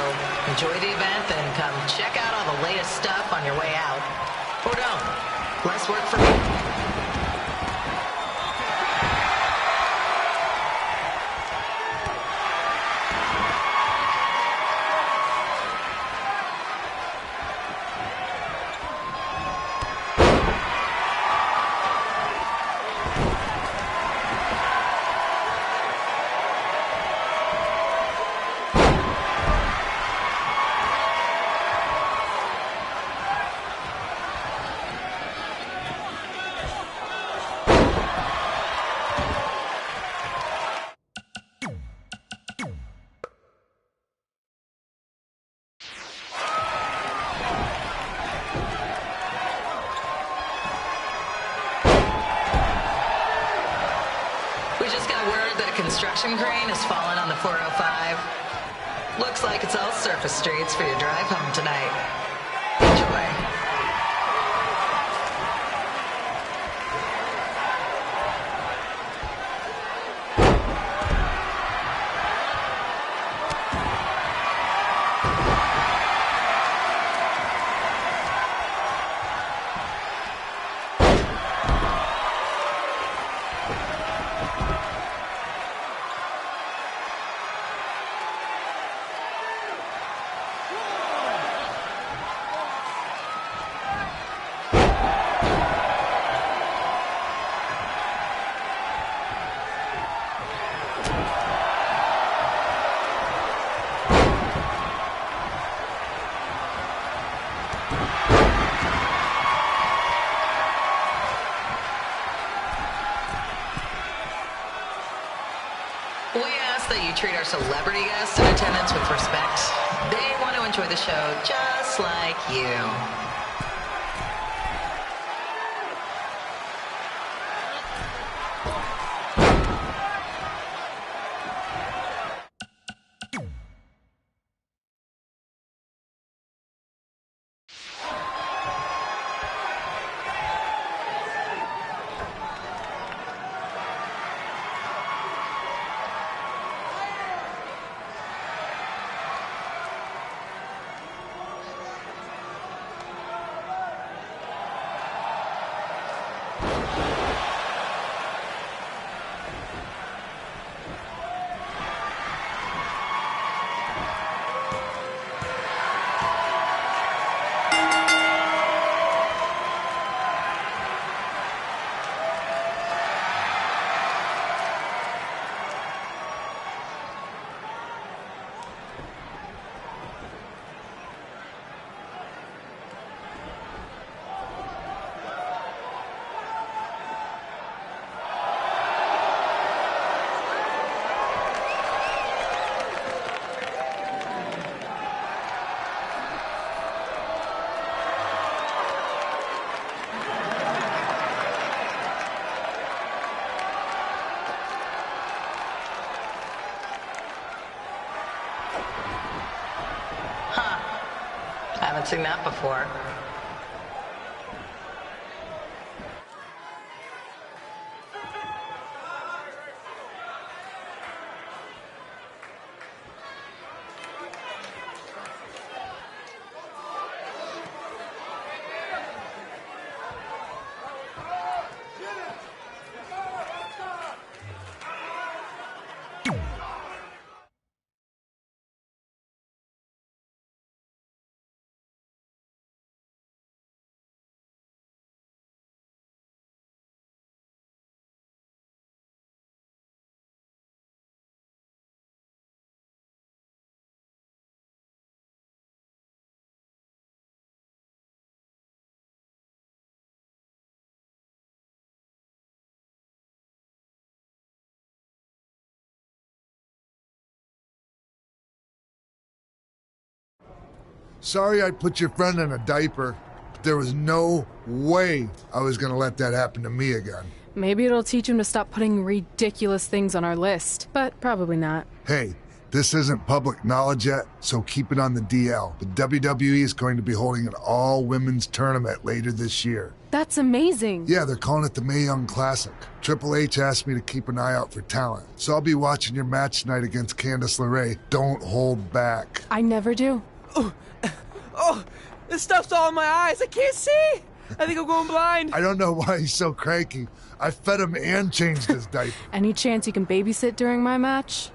enjoy the event and come check out all the latest stuff on your way out. Or don't. Less work for me. We just got word that a construction crane has fallen on the 405. Looks like it's all surface streets for your drive home tonight. Enjoy. We ask that you treat our celebrity guests in attendance with respect. They want to enjoy the show just like you. Haven't seen that before. Sorry I put your friend in a diaper. But there was no way I was gonna let that happen to me again. Maybe it'll teach him to stop putting ridiculous things on our list, but probably not. Hey, this isn't public knowledge yet, so keep it on the DL. But WWE is going to be holding an all-women's tournament later this year. That's amazing. Yeah, they're calling it the Mae Young Classic. Triple H asked me to keep an eye out for talent, so I'll be watching your match tonight against Candice LeRae. Don't hold back. I never do. Oh, this stuff's all in my eyes. I can't see. I think I'm going blind. I don't know why he's so cranky. I fed him and changed his diaper. Any chance you can babysit during my match?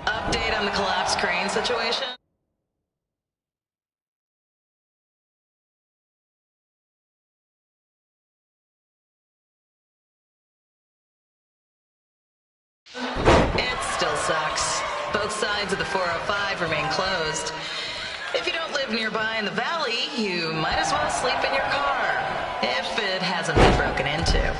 Update on the collapsed crane situation? It still sucks. Both sides of the 405 remain closed. If you don't live nearby in the valley, you might as well sleep in your car, if it hasn't been broken into.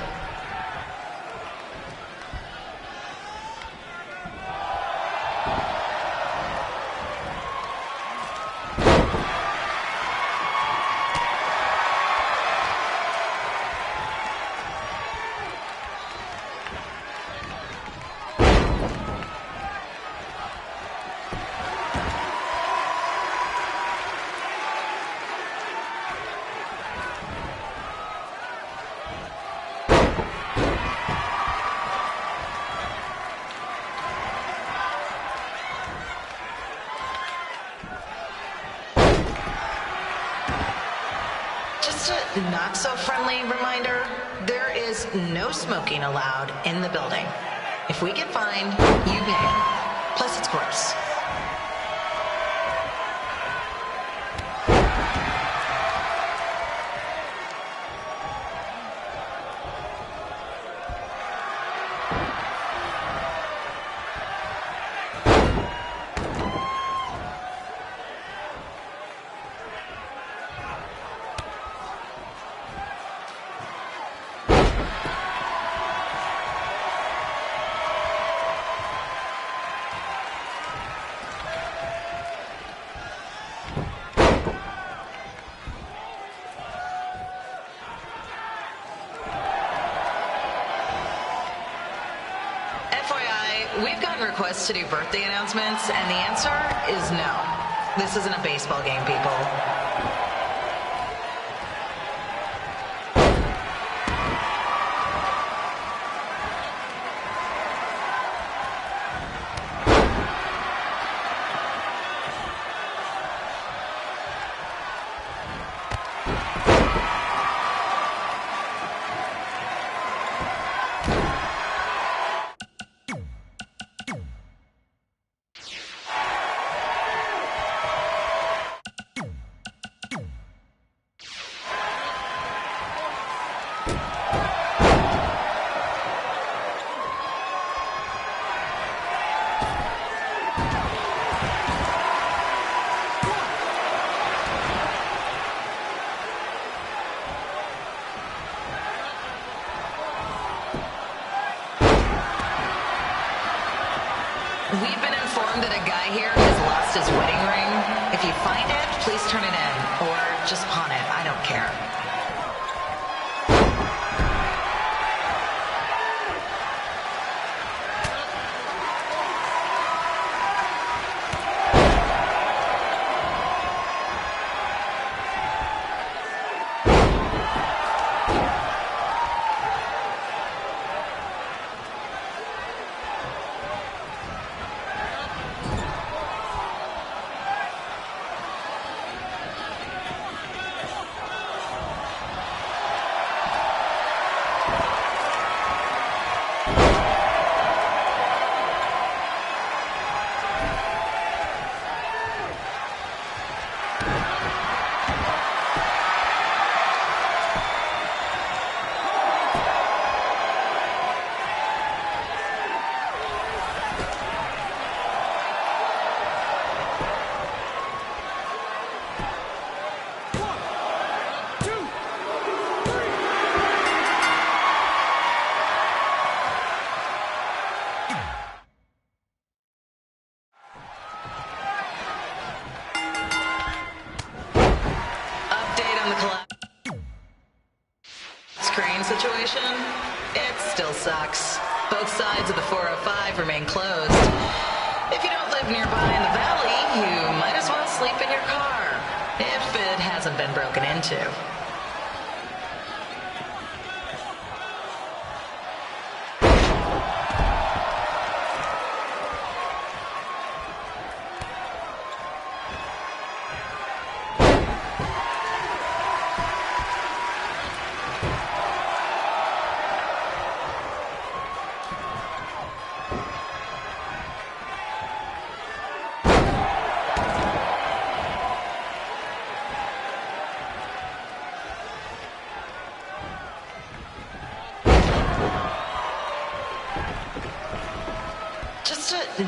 Just a not-so-friendly reminder, there is no smoking allowed in the building. If we get fined, you pay. Plus, it's gross. We've gotten requests to do birthday announcements, and the answer is no. This isn't a baseball game, people. guy here has lost his wedding ring. If you find it, please turn it in. Or just pawn it. I don't care. Situation? It still sucks. Both sides of the 405 remain closed. If you don't live nearby in the valley, you might as well sleep in your car, if it hasn't been broken into.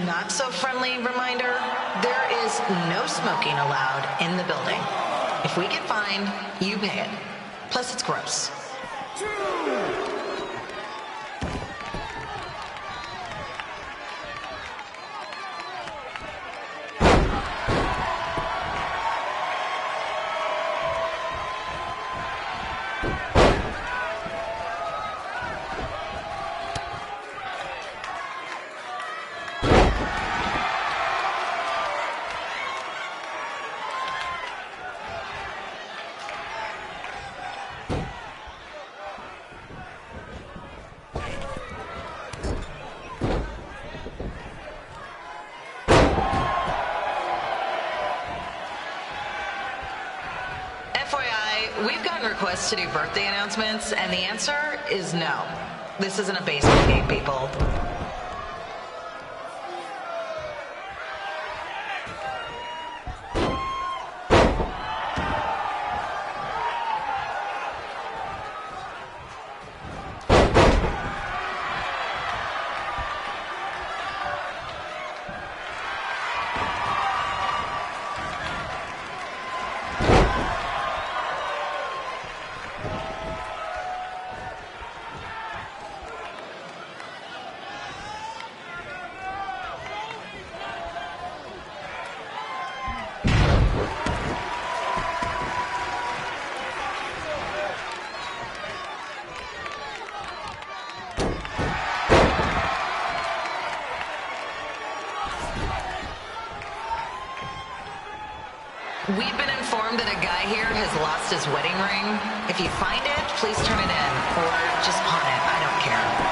Not so friendly reminder, there is no smoking allowed in the building. If we get fined, you pay it. Plus it's gross. We've gotten requests to do birthday announcements, and the answer is no. This isn't a baseball game, people. We've been informed that a guy here has lost his wedding ring. If you find it, please turn it in, or just pawn it. I don't care.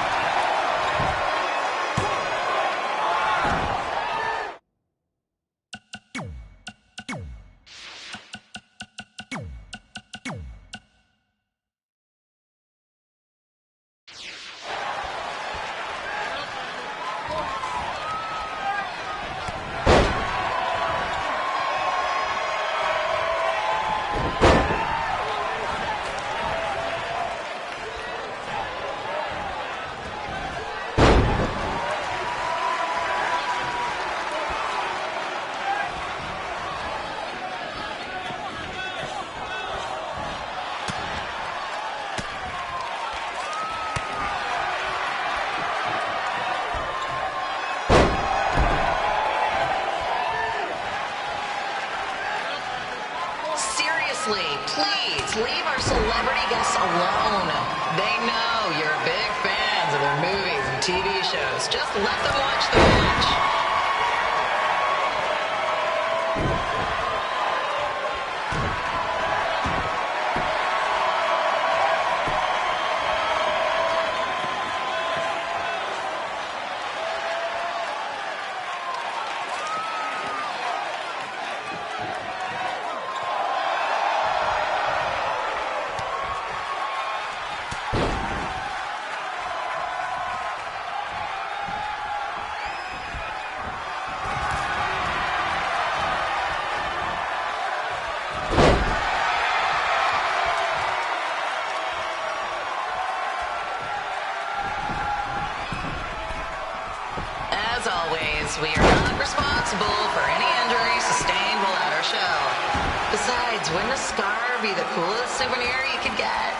Seriously, please leave our celebrity guests alone. They know you're big fans of their movies and TV shows. Just let them watch the match. As always, we are not responsible for any injuries sustained while at our show. Besides, wouldn't a scar be the coolest souvenir you could get?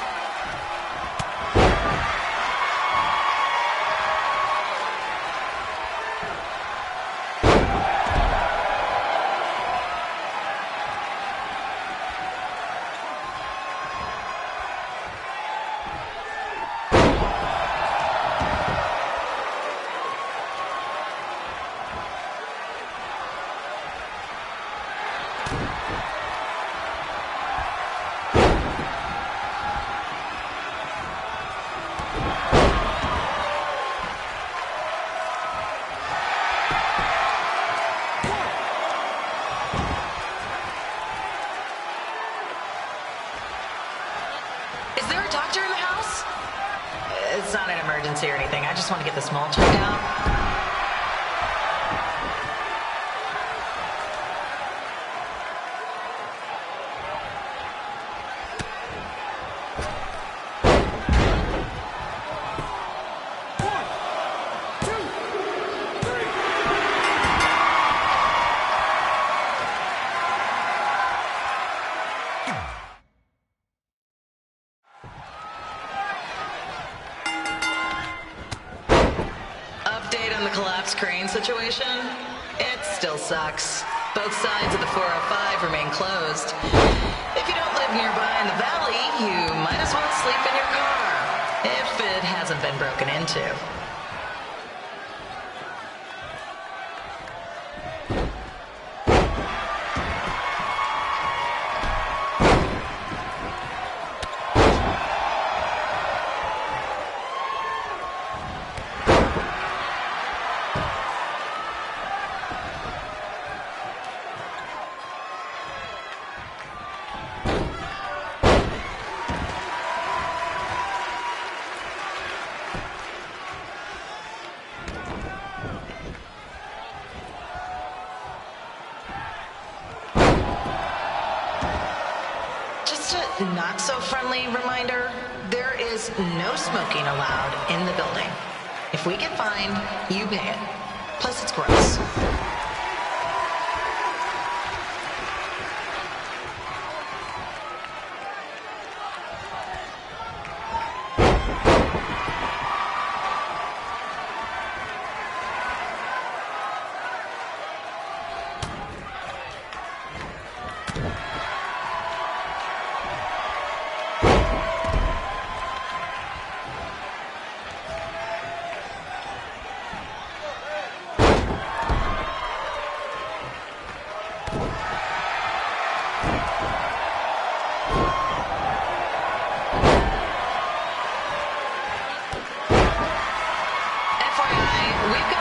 Is there a doctor in the house? It's not an emergency or anything. I just want to get the small checked out. Update on the collapsed crane situation? It still sucks. Both sides of the 405 remain closed. If you don't live nearby in the valley, you might as well sleep in your car, if it hasn't been broken into. Not so friendly reminder, there is no smoking allowed in the building. If we get fined, you pay it. Plus it's gross.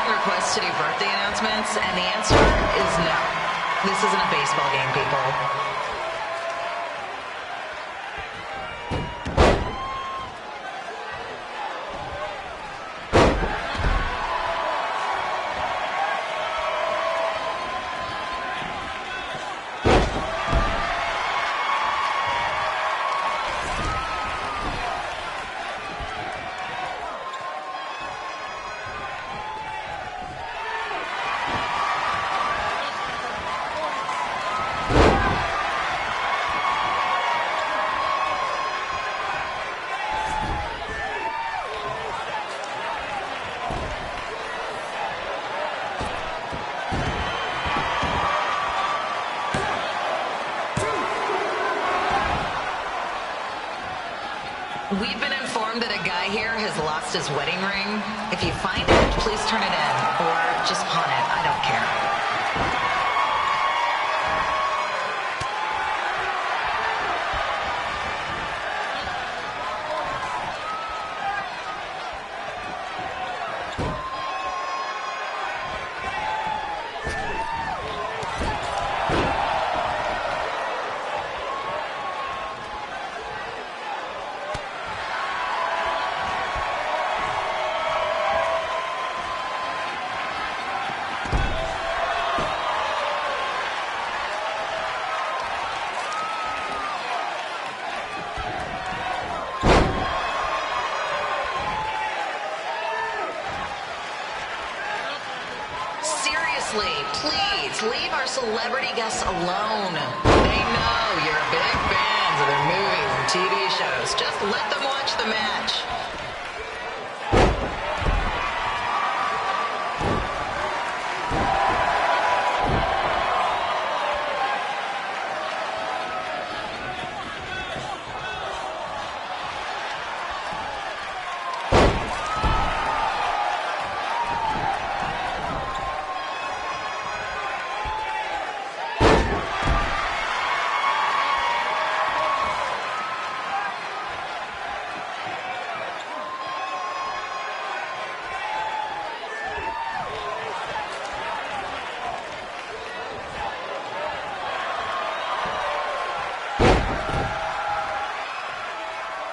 Requests to do birthday announcements, and the answer is no. This isn't a baseball game, people. We've been informed that a guy here has lost his wedding ring. If you find it, please turn it in. Or just pawn it. I don't care. Please leave our celebrity guests alone. They know you're big fans of their movies and TV shows. Just let them watch the match.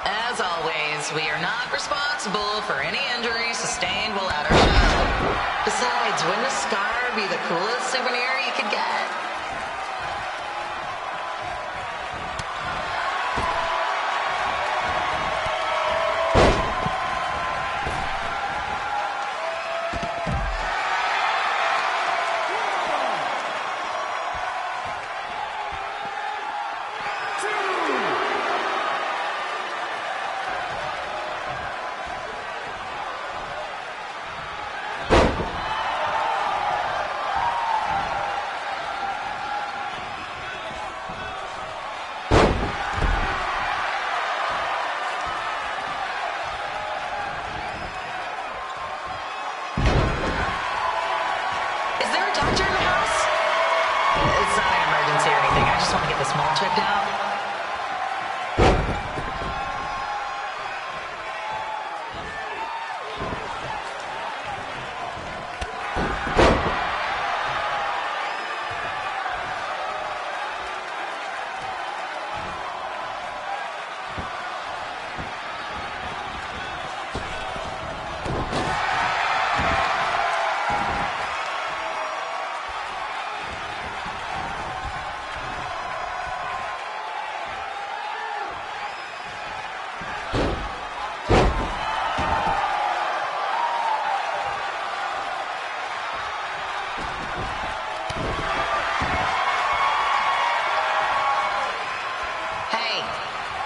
As always, we are not responsible for any injuries sustained while at our show. Besides, wouldn't a scar be the coolest souvenir you could get? Checked out.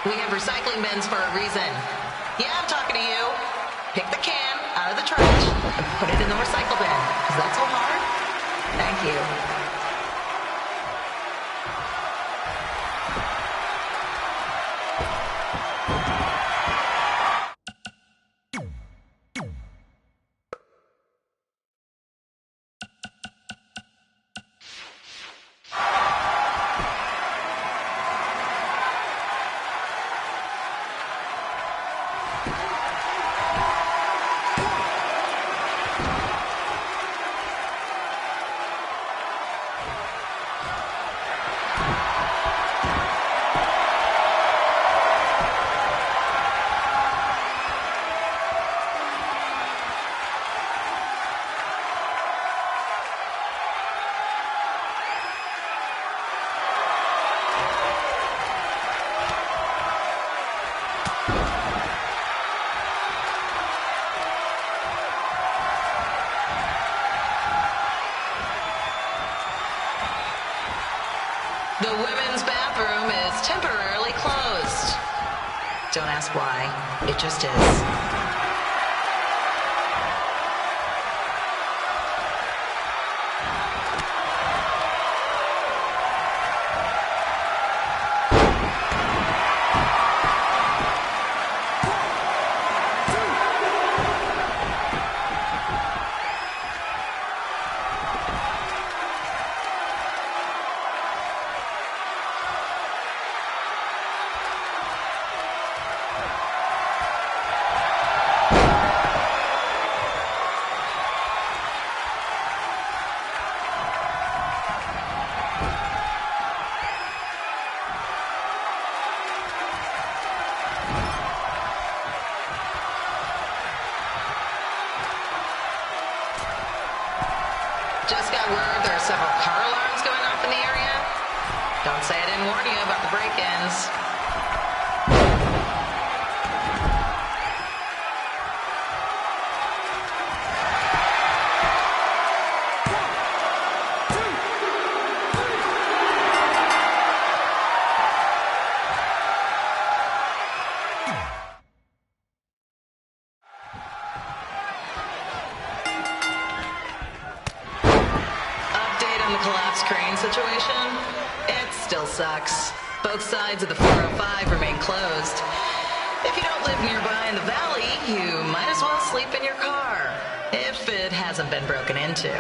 We have recycling bins for a reason. Yeah, I'm talking to you. Pick the can out of the trash and put it in the recycle bin. Is that so hard? Thank you. The women's bathroom is temporarily closed. Don't ask why. It just is. Just got word there are several car alarms going off in the area. Don't say I didn't warn you about the break-ins. Situation? It still sucks. Both sides of the 405 remain closed. If you don't live nearby in the valley, you might as well sleep in your car, if it hasn't been broken into.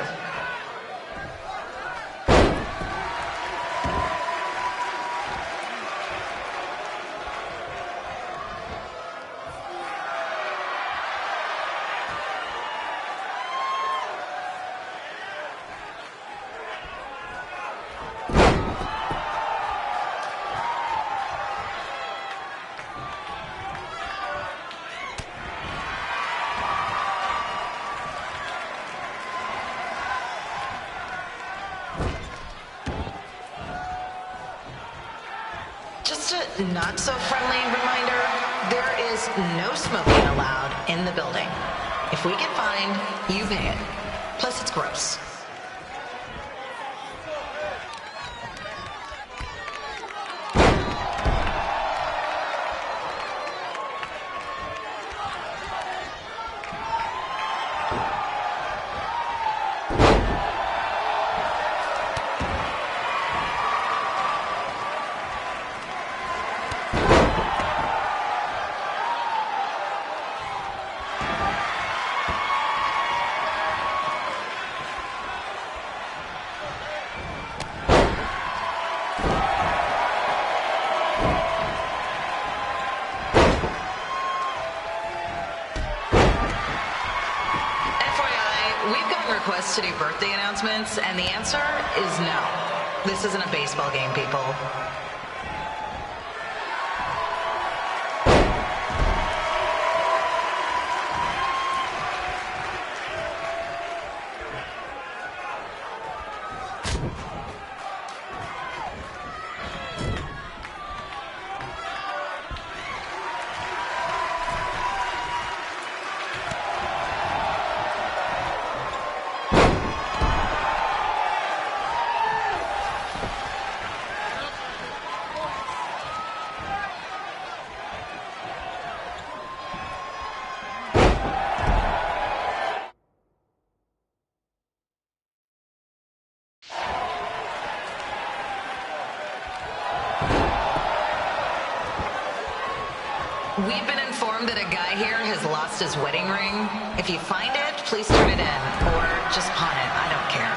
Not so friendly reminder, there is no smoking allowed in the building. If we get fined, you pay it. Plus it's gross. Requests to do birthday announcements, and the answer is no. This isn't a baseball game, people. We've been informed that a guy here has lost his wedding ring. If you find it, please turn it in, or just pawn it. I don't care.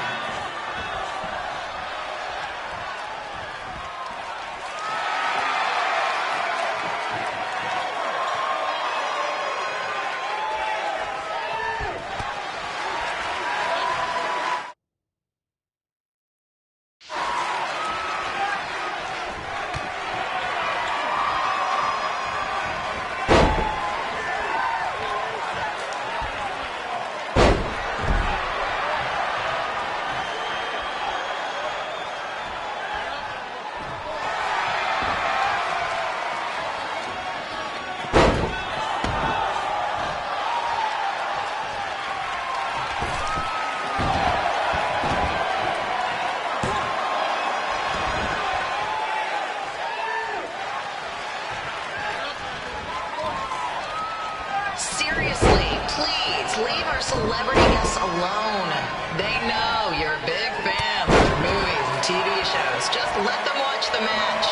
Seriously, please leave our celebrity guests alone. They know you're big fans of movies and TV shows. Just let them watch the match.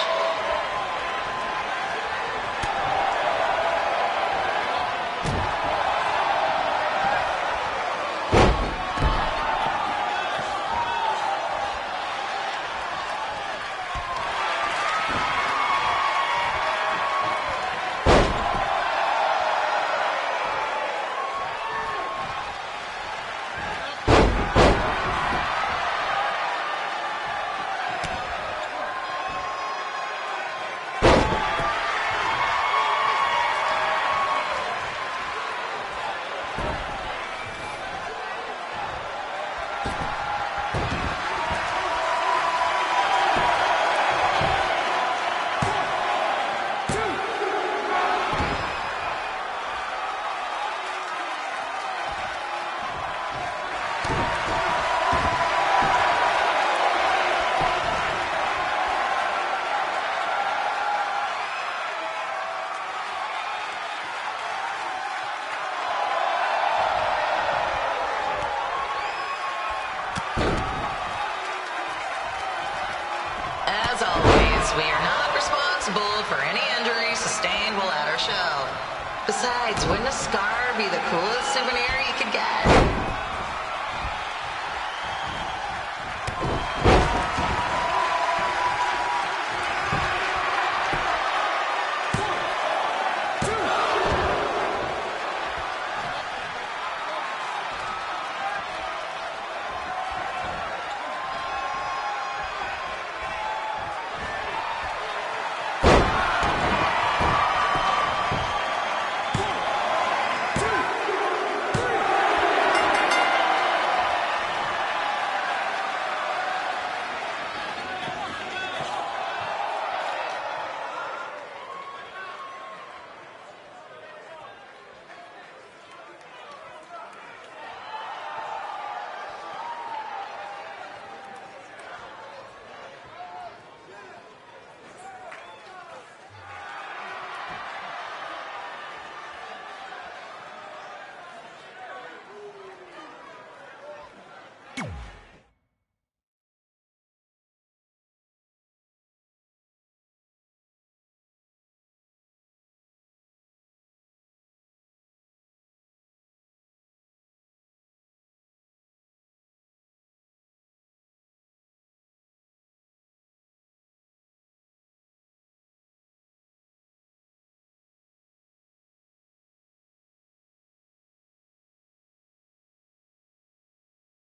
Wouldn't a scar be the coolest souvenir you could get?